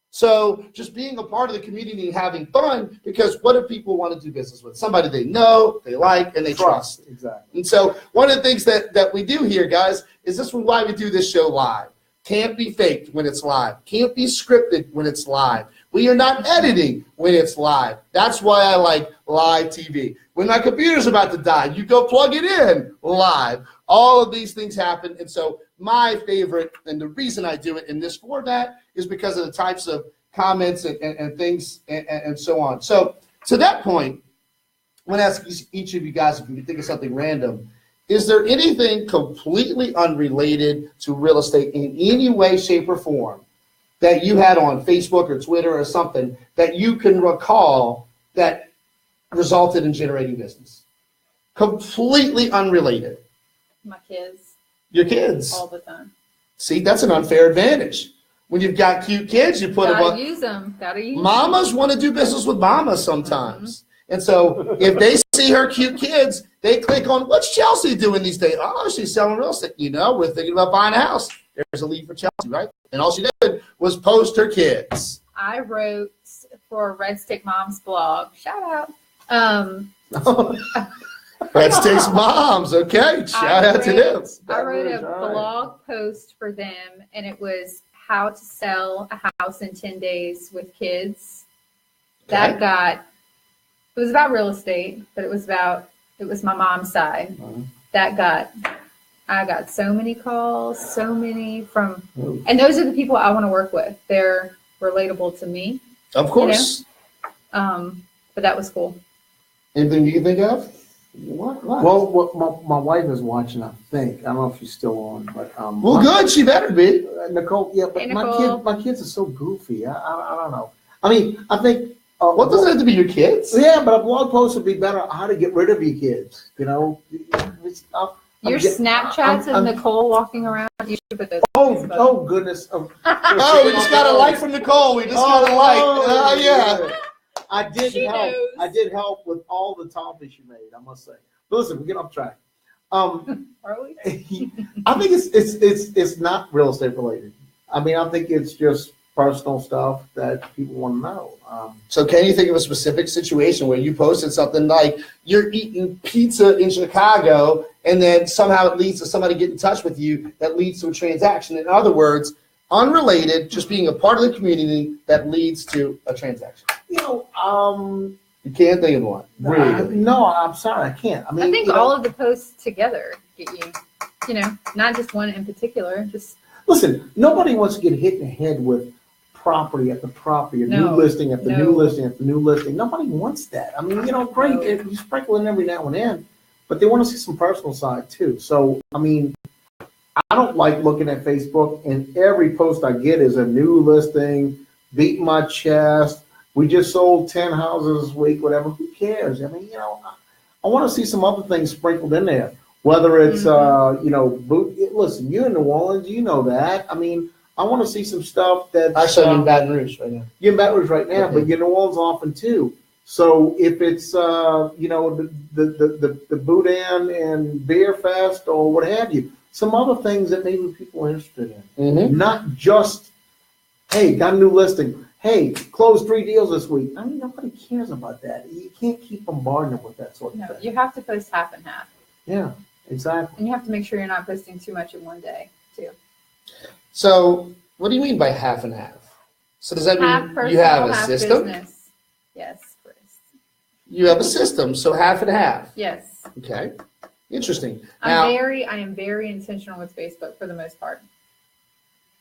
So just being a part of the community and having fun, because what do people want to do business with? Somebody they know, they like, and they trust. Exactly. And so one of the things that we do here, guys, is this is why we do this show live. Can't be faked when it's live. Can't be scripted when it's live. We are not editing when it's live. That's why I like live TV. When my computer's about to die, you go plug it in live. All of these things happen. And so my favorite, and the reason I do it in this format, is because of the types of comments and things and so on. So to that point, I'm going to ask each of you guys if you can think of something random. Is there anything completely unrelated to real estate in any way, shape, or form that you had on Facebook or Twitter or something that you can recall that resulted in generating business? Completely unrelated. My kids. Your kids. All the time. See, that's an unfair advantage. When you've got cute kids, you put them on. Gotta use them. Mamas want to do business with mamas sometimes. Mm-hmm. And so if they see her cute kids, they click on, what's Chelsea doing these days? Oh, she's selling real estate. You know, we're thinking about buying a house. There's a lead for Chelsea, right? And all she did was post her kids. I wrote for Red Stick Moms blog. Shout out. Red Stick's Moms. Okay. Shout out to them. I wrote a blog post for them, and it was how to sell a house in 10 days with kids. That got, it was about real estate, but it was my mom's side. Mm-hmm. I got so many calls, so many from, and those are the people I want to work with. They're relatable to me. Of course. You know? But that was cool. Anything you can think of? What? Well, my wife is watching, I think. I don't know if she's still on, but well, good. She better be. Nicole. Yeah, but Hey, Nicole. my kids are so goofy. I don't know. I mean, I think. What does it have to be your kids? Yeah, but a blog post would be better. How to get rid of your kids? You know. Your Snapchats of Nicole walking around. You should put those. Oh goodness. Oh, we just got a like from Nicole. We just got a like. Yeah. I did help with all the topics you made, I must say. But listen, we get off track. Are we? I think it's not real estate related. I mean, I think it's just personal stuff that people want to know. So can you think of a specific situation where you posted something like you're eating pizza in Chicago and then somehow it leads to somebody getting in touch with you that leads to a transaction? In other words, unrelated, just being a part of the community that leads to a transaction. You know, you can't think of one. Really? No, I'm sorry, I can't. I mean, I think all of the posts together get you, not just one in particular. Just listen. Nobody wants to get hit in the head with property after property, new listing after new listing after new listing. Nobody wants that. I mean, great. You sprinkle in every now and then, but they want to see some personal side too. So, I mean, I don't like looking at Facebook and every post I get is a new listing, beat my chest. We just sold 10 houses this week, whatever. Who cares? I mean, I want to see some other things sprinkled in there. Whether it's, listen, you're in New Orleans, you know that. I mean, I want to see some stuff that's... Actually, I'm in Baton Rouge right now. You're in Baton Rouge right now, but you're in New Orleans often too. So if it's, the Boudin and Beer Fest or what have you, some other things that maybe people are interested in. Not just, hey, got a new listing. Hey, closed 3 deals this week. I mean, nobody cares about that. You can't keep bombarding them with that sort of thing. You have to post half and half. Yeah, exactly. And you have to make sure you're not posting too much in one day, too. So, what do you mean by half and half? So does that mean you have a system? Business. Yes, Chris. You have a system, so half and half. Yes. Okay. Interesting. I am very intentional with Facebook for the most part.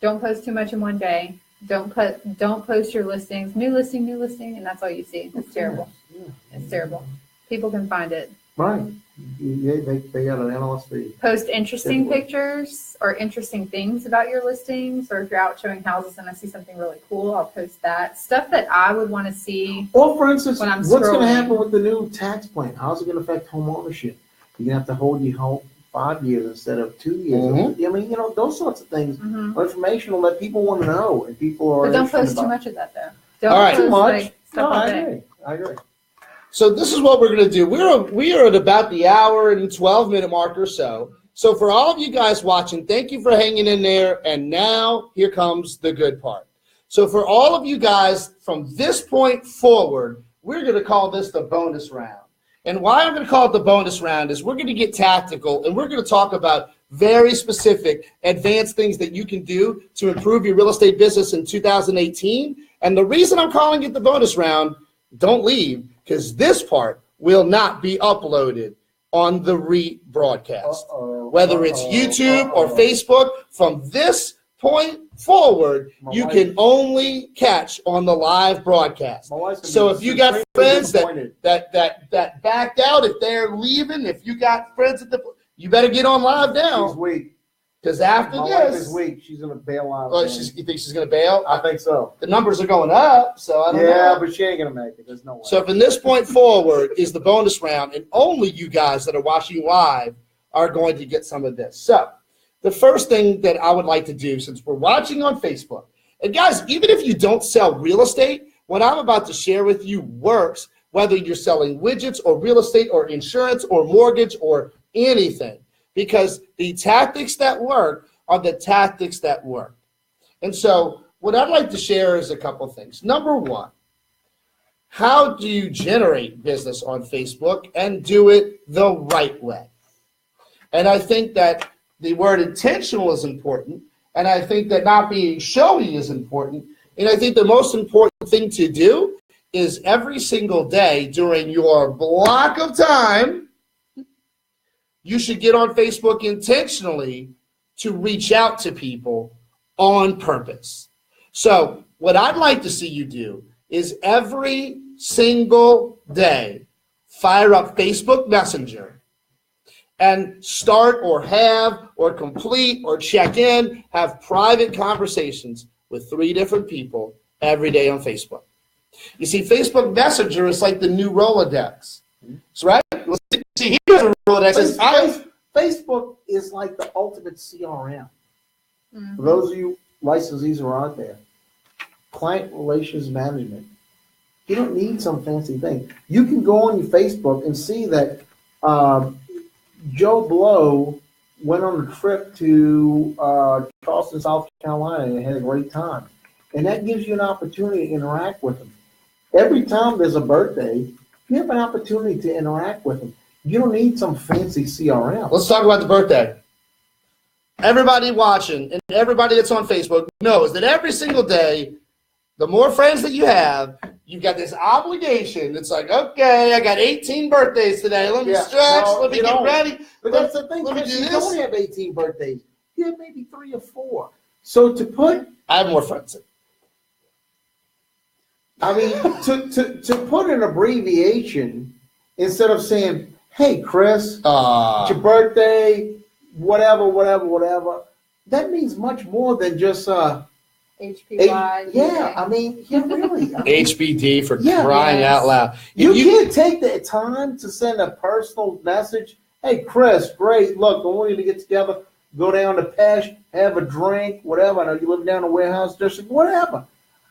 Don't post too much in one day. Don't post your listings, new listing, and that's all you see. It's terrible. Yeah. It's terrible. People can find it. Right. They got an analyst feed. Post interesting pictures or interesting things about your listings, or if you're out showing houses and I see something really cool, I'll post that. Stuff that I would want to see. Or for instance, when I'm what's going to happen with the new tax plan? How's it going to affect home ownership? You're going to have to hold your home 5 years instead of 2 years. I mean, those sorts of things are informational that people want to know, and people are. But don't post too much of that, though. Don't all right, post too much. Stuff all I day. agree. So this is what we're going to do. We are at about the hour and 12-minute mark or so. So for all of you guys watching, thank you for hanging in there. And now here comes the good part. So for all of you guys from this point forward, we're going to call this the bonus round. And why I'm going to call it the bonus round is we're going to get tactical, and we're going to talk about very specific advanced things that you can do to improve your real estate business in 2018. And the reason I'm calling it the bonus round, don't leave, because this part will not be uploaded on the rebroadcast. Whether it's YouTube or Facebook, from this point forward, you can only catch on the live broadcast. So if you got friends that backed out, if they're leaving, if you got friends you better get on live now. She's weak. Because after My wife is weak. She's going to bail out. Oh, you think she's going to bail? I think so. The numbers are going up, so I don't know. Yeah, but she ain't going to make it. There's no way. So from this point forward is the bonus round, and only you guys that are watching live are going to get some of this. So the first thing that I would like to do, since we're watching on Facebook, and guys, even if you don't sell real estate, what I'm about to share with you works, whether you're selling widgets or real estate or insurance or mortgage or anything. Because the tactics that work are the tactics that work. And so what I'd like to share is a couple things. Number one, how do you generate business on Facebook and do it the right way? And I think that the word intentional is important. And I think that not being showy is important. And I think the most important thing to do is every single day during your block of time, you should get on Facebook intentionally to reach out to people on purpose. So what I'd like to see you do is every single day fire up Facebook Messenger and start or have or complete or check in, have private conversations with 3 different people every day on Facebook. You see, Facebook Messenger is like the new Rolodex. That's right. See, here's a Rolodex. Facebook is like the ultimate CRM. For those of you licensees who are out there, client relations management. You don't need some fancy thing. You can go on your Facebook and see that Joe Blow went on a trip to Charleston, South Carolina, and had a great time. And that gives you an opportunity to interact with them. Every time there's a birthday, you have an opportunity to interact with them. You don't need some fancy CRM. Let's talk about the birthday. Everybody watching and everybody that's on Facebook knows that every single day, the more friends that you have, you've got this obligation. It's like, okay, I got 18 birthdays today. Let me stretch. Let me get ready. But that's the thing. You don't have 18 birthdays. You have maybe 3 or 4. So to put, I have more friends. I mean, to put an abbreviation instead of saying, hey, Chris, it's your birthday, whatever. That means much more than just HPY. Yeah, I mean, yeah, really. HBD for crying out loud. You can't take the time to send a personal message. Hey, Chris, great. Look, I want you to get together, go down to Pesh, have a drink, whatever. I know you live down in the warehouse district, whatever.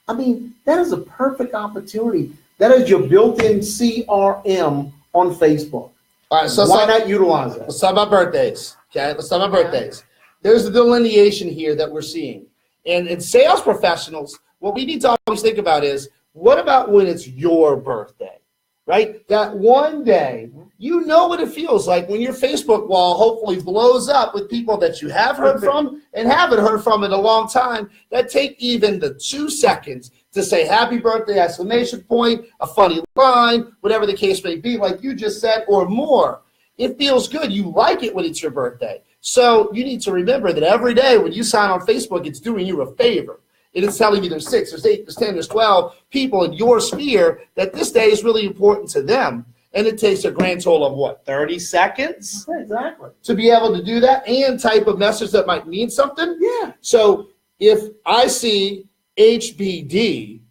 I mean, that is a perfect opportunity. That is your built-in CRM on Facebook. All right, so why not utilize it? Let's talk about birthdays. Okay, let's talk about birthdays. There's the delineation here that we're seeing. And in sales professionals, what we need to always think about is, what about when it's your birthday, right? That one day, you know what it feels like when your Facebook wall hopefully blows up with people that you have heard from and haven't heard from in a long time that take even the 2 seconds to say happy birthday, exclamation point, a funny line, whatever the case may be, like you just said, or more. It feels good. You like it when it's your birthday. So you need to remember that every day when you sign on Facebook, it's doing you a favor. It is telling you there's 6, there's 8, there's 10, there's 12 people in your sphere that this day is really important to them. And it takes a grand total of what, 30 seconds? Exactly. To be able to do that and type a message that might mean something? Yeah. So if I see HBD,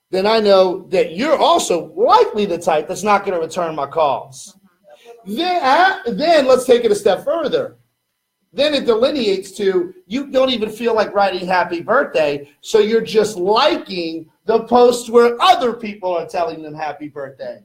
then I know that you're also likely the type that's not going to return my calls. Then let's take it a step further. Then it delineates to, you don't even feel like writing happy birthday, so you're just liking the post where other people are telling them happy birthday.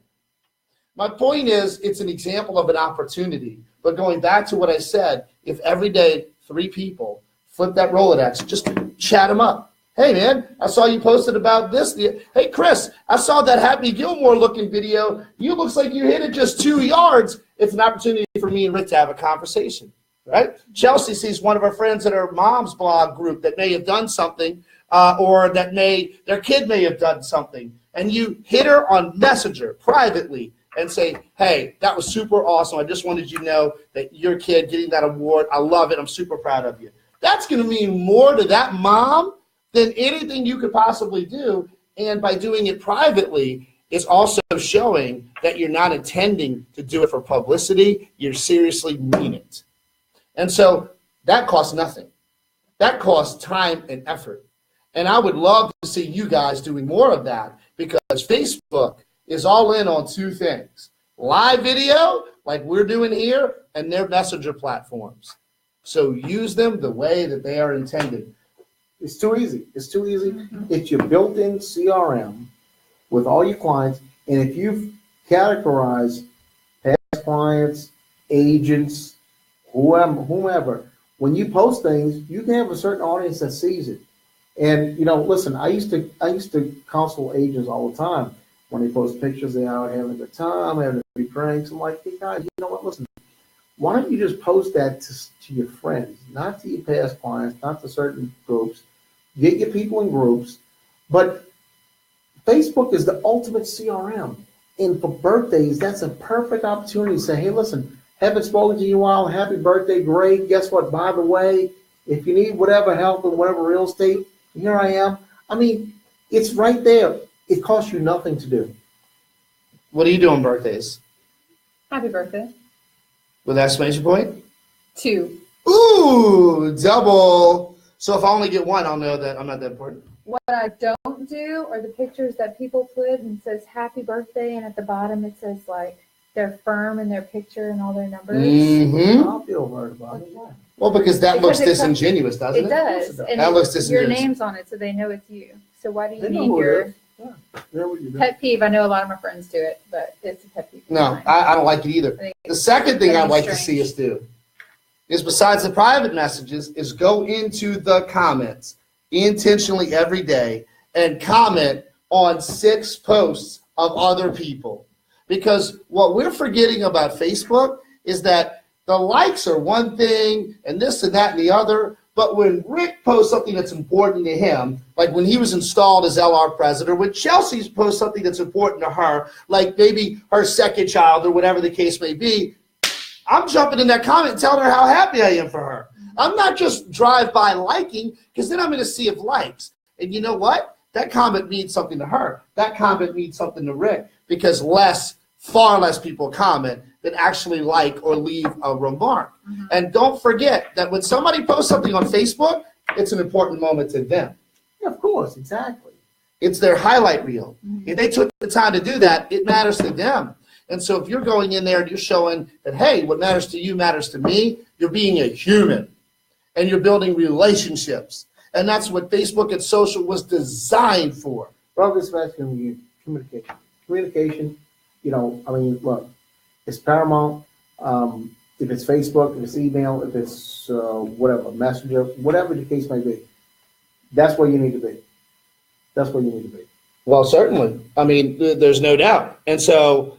My point is, it's an example of an opportunity. But going back to what I said, if every day 3 people flip that Rolodex, just chat them up. Hey, man, I saw you posted about this. Hey, Chris, I saw that Happy Gilmore looking video. You looks like you hit it just 2 yards. It's an opportunity for me and Rick to have a conversation. Right? Chelsea sees one of her friends at her mom's blog group that may have done something, or that their kid may have done something, and you hit her on Messenger privately and say, hey, that was super awesome. I just wanted you to know that your kid getting that award, I love it. I'm super proud of you. That's going to mean more to that mom than anything you could possibly do. And by doing it privately, it's also showing that you're not intending to do it for publicity. You seriously mean it. And so that costs nothing. That costs time and effort. And I would love to see you guys doing more of that, because Facebook is all in on 2 things. Live video, like we're doing here, and their messenger platforms. So use them the way that they are intended. It's too easy. It's too easy. It's your built-in CRM with all your clients. And if you've categorized past clients, agents, whomever, when you post things, you can have a certain audience that sees it. And listen, I used to counsel agents all the time when they post pictures. They're out having a good time, having a few drinks. I'm like, hey guys, you know what? Listen, why don't you just post that to your friends, not to your past clients, not to certain groups. Get your people in groups, but Facebook is the ultimate CRM. And for birthdays, that's a perfect opportunity to say, hey, listen, haven't spoken to you in a while. Happy birthday. Great. Guess what? By the way, if you need whatever help in whatever real estate, here I am. I mean, it's right there. It costs you nothing to do. What do you do on birthdays? Happy birthday. With exclamation point? 2. Ooh, double. So if I only get one, I'll know that I'm not that important. What I don't do are the pictures that people put and says happy birthday, and at the bottom it says like their firm and their picture and all their numbers. Mm-hmm. I'll feel hurt about it. Well, because that looks disingenuous, doesn't it? It does. And that looks disingenuous. Your name's on it, so they know it's you. So why do you They know need who it your is. Yeah. pet peeve? I know a lot of my friends do it, but it's a pet peeve. No, I don't like it either. The second thing I'd like to see us do is, besides the private messages, is go into the comments intentionally every day and comment on 6 posts of other people. Because what we're forgetting about Facebook is that the likes are one thing and this and that and the other, but when Rick posts something that's important to him, like when he was installed as LR president, or when Chelsea posts something that's important to her, like maybe her second child or whatever the case may be, I'm jumping in that comment and telling her how happy I am for her. I'm not just drive-by liking, because then I'm in a sea of likes. And you know what? That comment means something to her. That comment means something to Rick, because far less people comment than actually like or leave a remark. Mm-hmm. And don't forget that when somebody posts something on Facebook, it's an important moment to them. Yeah, of course, exactly. It's their highlight reel. Mm-hmm. If they took the time to do that, it matters to them. And so if you're going in there and you're showing that, hey, what matters to you matters to me, you're being a human and you're building relationships. And that's what Facebook and social was designed for. Well, this is communication. Communication, look, it's paramount. If it's Facebook, if it's email, if it's whatever, messenger, whatever the case may be, that's where you need to be. That's where you need to be. Well, certainly. I mean, there's no doubt. And so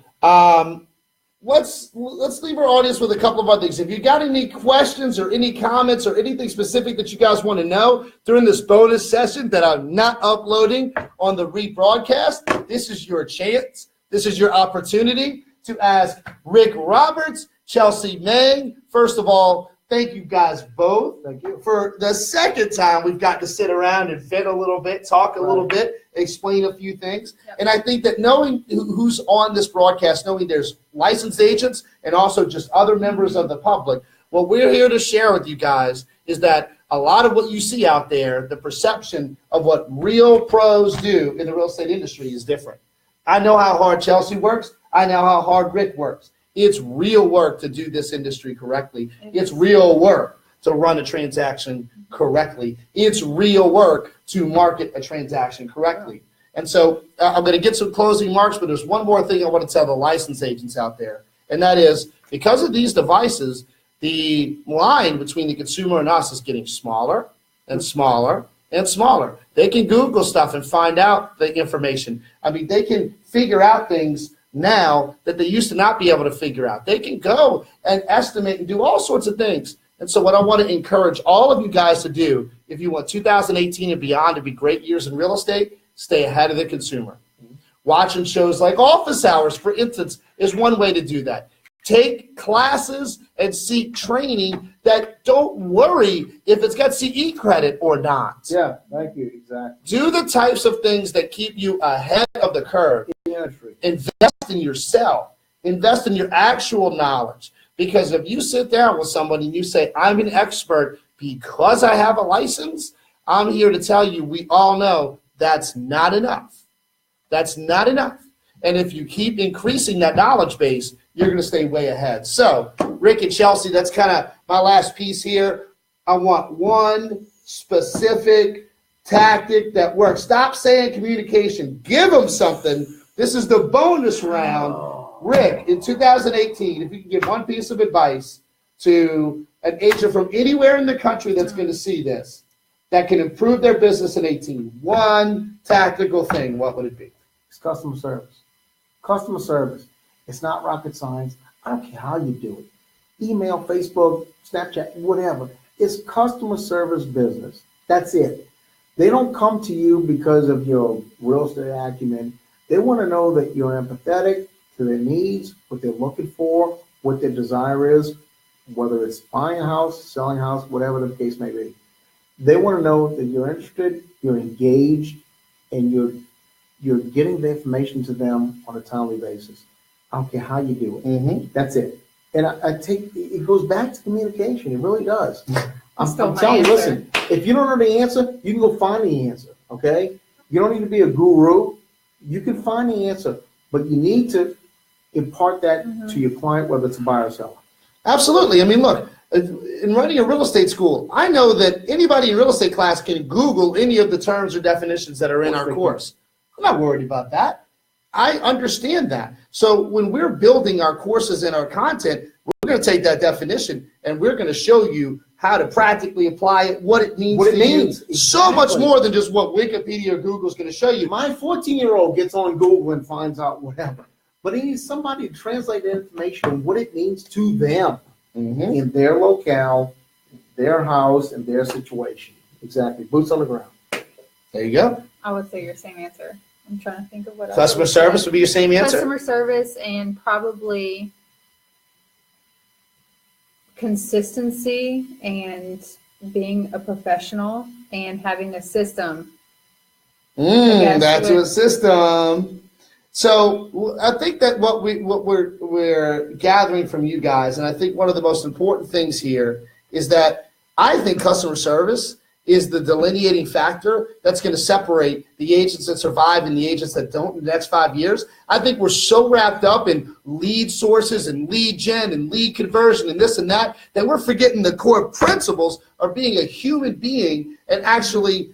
let's leave our audience with a couple of other things. If you got any questions or any comments or anything specific that you guys want to know during this bonus session that I'm not uploading on the rebroadcast, this is your chance. This is your opportunity to ask Rick Roberts, Chelsea Mang. First of all, thank you guys both. Thank you. For the second time, we've got to sit around and vent a little bit, talk a little bit, explain a few things. Yep. And I think that knowing who's on this broadcast, knowing there's licensed agents and also just other members of the public, what we're here to share with you guys is that a lot of what you see out there, the perception of what real pros do in the real estate industry is different. I know how hard Chelsea works. I know how hard Rick works. It's real work to do this industry correctly. It's real work to run a transaction correctly. It's real work to market a transaction correctly. And so I'm going to get some closing remarks, but there's one more thing I want to tell the license agents out there, and that is because of these devices, the line between the consumer and us is getting smaller and smaller and smaller. They can Google stuff and find out the information. I mean, they can figure out things now that they used to not be able to figure out. They can go and estimate and do all sorts of things. And so what I want to encourage all of you guys to do, if you want 2018 and beyond to be great years in real estate, stay ahead of the consumer. Watching shows like Office Hours, for instance, is one way to do that. Take classes and seek training that don't worry if it's got CE credit or not. Yeah, thank you, exactly. Do the types of things that keep you ahead of the curve. Invest in yourself. Invest in your actual knowledge. Because if you sit down with somebody and you say, I'm an expert because I have a license, I'm here to tell you, we all know that's not enough. That's not enough. And if you keep increasing that knowledge base, you're going to stay way ahead. So, Rick and Chelsea, that's kind of my last piece here. I want one specific tactic that works. Stop saying communication. Give them something. This is the bonus round. Rick, in 2018, if you can give one piece of advice to an agent from anywhere in the country that's going to see this, that can improve their business in 18, one tactical thing, what would it be? It's customer service. Customer service. It's not rocket science. I don't care how you do it. Email, Facebook, Snapchat, whatever. It's customer service business. That's it. They don't come to you because of your real estate acumen. They want to know that you're empathetic to their needs, what they're looking for, what their desire is, whether it's buying a house, selling a house, whatever the case may be. They want to know that you're interested, you're engaged, and you're getting the information to them on a timely basis. I don't care how you do it. Mm-hmm. That's it. And I take it goes back to communication. It really does. I'm telling you, listen, if you don't know the answer, you can go find the answer. Okay? You don't need to be a guru. You can find the answer, but you need to impart that to your client, whether it's a buyer or seller. Absolutely. I mean, look, in running a real estate school, I know that anybody in real estate class can Google any of the terms or definitions that are in our course. I'm not worried about that. I understand that. So when we're building our courses and our content, we're going to take that definition and we're going to show you how to practically apply it, what it means to you. So much more than just what Wikipedia or Google is going to show you. My 14-year-old gets on Google and finds out whatever. But he needs somebody to translate the information and what it means to them in their locale, their house, and their situation. Exactly. Boots on the ground. There you go. I would say your same answer. I'm trying to think of what Customer service would be your same answer? Customer service and probably consistency and being a professional and having a system. That's a system. So I think that what we're gathering from you guys, and I think one of the most important things here is that I think customer service is the delineating factor that's going to separate the agents that survive and the agents that don't in the next 5 years. I think we're so wrapped up in lead sources and lead gen and lead conversion and this and that we're forgetting the core principles of being a human being and actually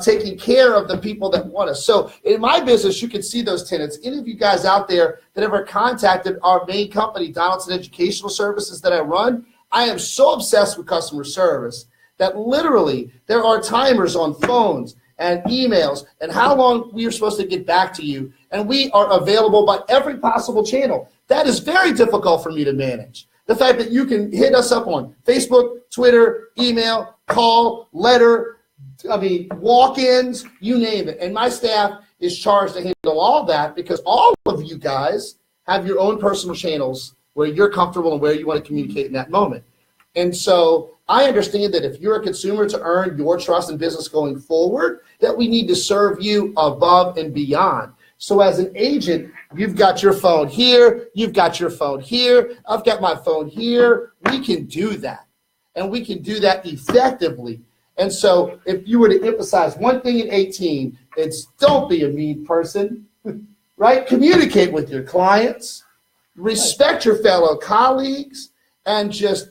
taking care of the people that want us. So in my business, you can see those tenants. Any of you guys out there that ever contacted our main company, Donaldson Educational Services, that I run, I am so obsessed with customer service that literally there are timers on phones and emails and how long we are supposed to get back to you. And we are available by every possible channel. That is very difficult for me to manage. The fact that you can hit us up on Facebook, Twitter, email, call, letter, walk-ins, you name it. And my staff is charged to handle all that because all of you guys have your own personal channels where you're comfortable and where you want to communicate in that moment. And so I understand that if you're a consumer to earn your trust in business going forward, that we need to serve you above and beyond. So as an agent, you've got your phone here, you've got your phone here, I've got my phone here. We can do that. And we can do that effectively. And so if you were to emphasize one thing in 18, it's don't be a mean person, right? Communicate with your clients, respect your fellow colleagues, and just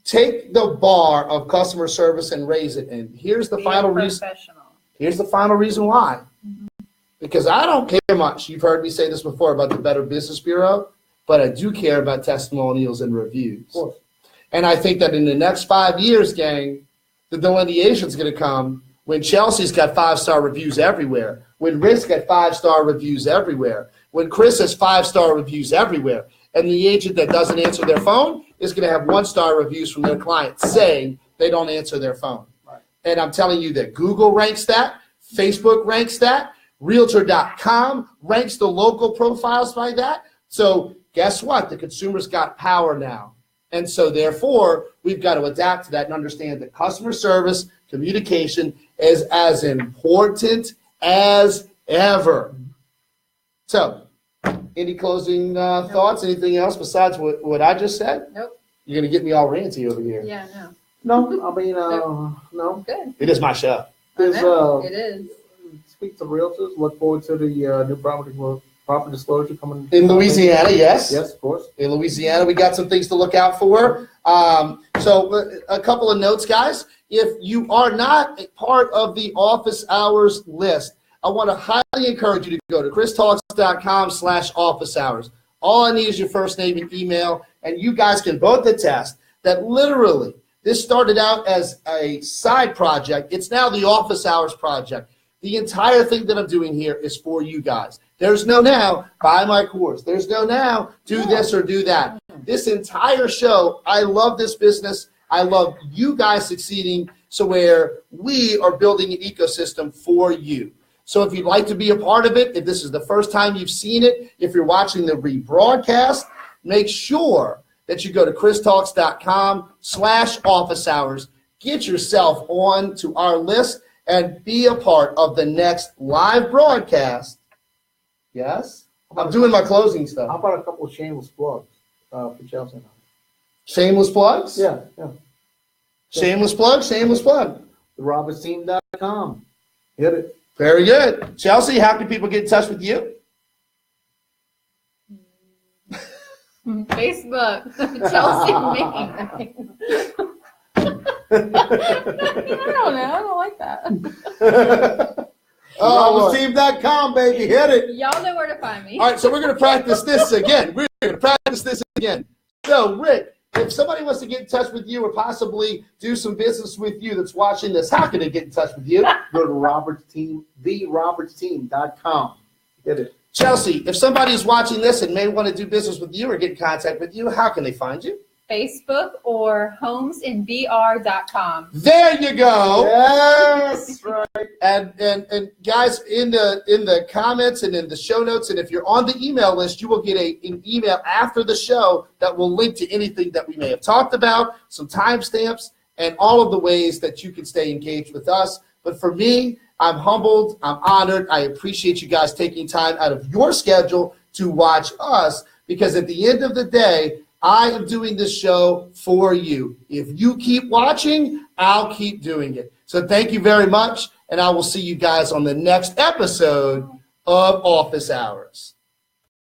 take the bar of customer service and raise it. And here's the final reason. Here's the final reason why. Because I don't care much. You've heard me say this before about the Better Business Bureau, but I do care about testimonials and reviews. And I think that in the next 5 years, gang, the delineation is going to come when Chelsea's got 5-star reviews everywhere, when Rick's got 5-star reviews everywhere, when Chris has 5-star reviews everywhere, and the agent that doesn't answer their phone is going to have 1-star reviews from their clients saying they don't answer their phone. Right. And I'm telling you that Google ranks that, Facebook ranks that, Realtor.com ranks the local profiles by that. So guess what? The consumer's got power now. And so therefore, we've got to adapt to that and understand that customer service, communication is as important as ever. So any closing thoughts? Anything else besides what I just said? Nope. You're going to get me all ranty over here. Yeah, no. No, I mean, no. Good. It is my show. It is. Speak to realtors. Look forward to the new property disclosure coming. In Louisiana, yes. Yes, of course. In Louisiana, we got some things to look out for. So a couple of notes, guys. If you are not a part of the office hours list, I want to highly encourage you to go to christalks.com/office hours. All I need is your first name and email, and you guys can both attest that literally this started out as a side project. It's now the office hours project. The entire thing that I'm doing here is for you guys. There's no now, buy my course. There's no now, do this or do that. This entire show, I love this business. I love you guys succeeding, so where we are building an ecosystem for you. So if you'd like to be a part of it, if this is the first time you've seen it, if you're watching the rebroadcast, make sure that you go to christalks.com/office hours, get yourself on to our list, and be a part of the next live broadcast. Yes? I'm doing my closing stuff. How about a couple of shameless plugs for Chelsea? Shameless plugs? Yeah. Shameless plug. TheRobertsTeam.com. Hit it. Very good. Chelsea, how can people get in touch with you? Facebook, Chelsea Maine. I don't know. I don't like that. RobertsTeam.com, baby. Hit it. Y'all know where to find me. All right, so we're going to practice this again. So, Rick, if somebody wants to get in touch with you or possibly do some business with you that's watching this, how can they get in touch with you? Go to TheRobertsTeam.com. Hit it. Chelsea, if somebody's watching this and may want to do business with you or get in contact with you, how can they find you? Facebook or homesinbr.com. There you go. Yes, right. And guys, in the comments and in the show notes, and if you're on the email list, you will get an email after the show that will link to anything that we may have talked about, some timestamps, and all of the ways that you can stay engaged with us. But for me, I'm humbled, I'm honored, I appreciate you guys taking time out of your schedule to watch us, because at the end of the day, I am doing this show for you. If you keep watching, I'll keep doing it. So thank you very much, and I will see you guys on the next episode of Office Hours.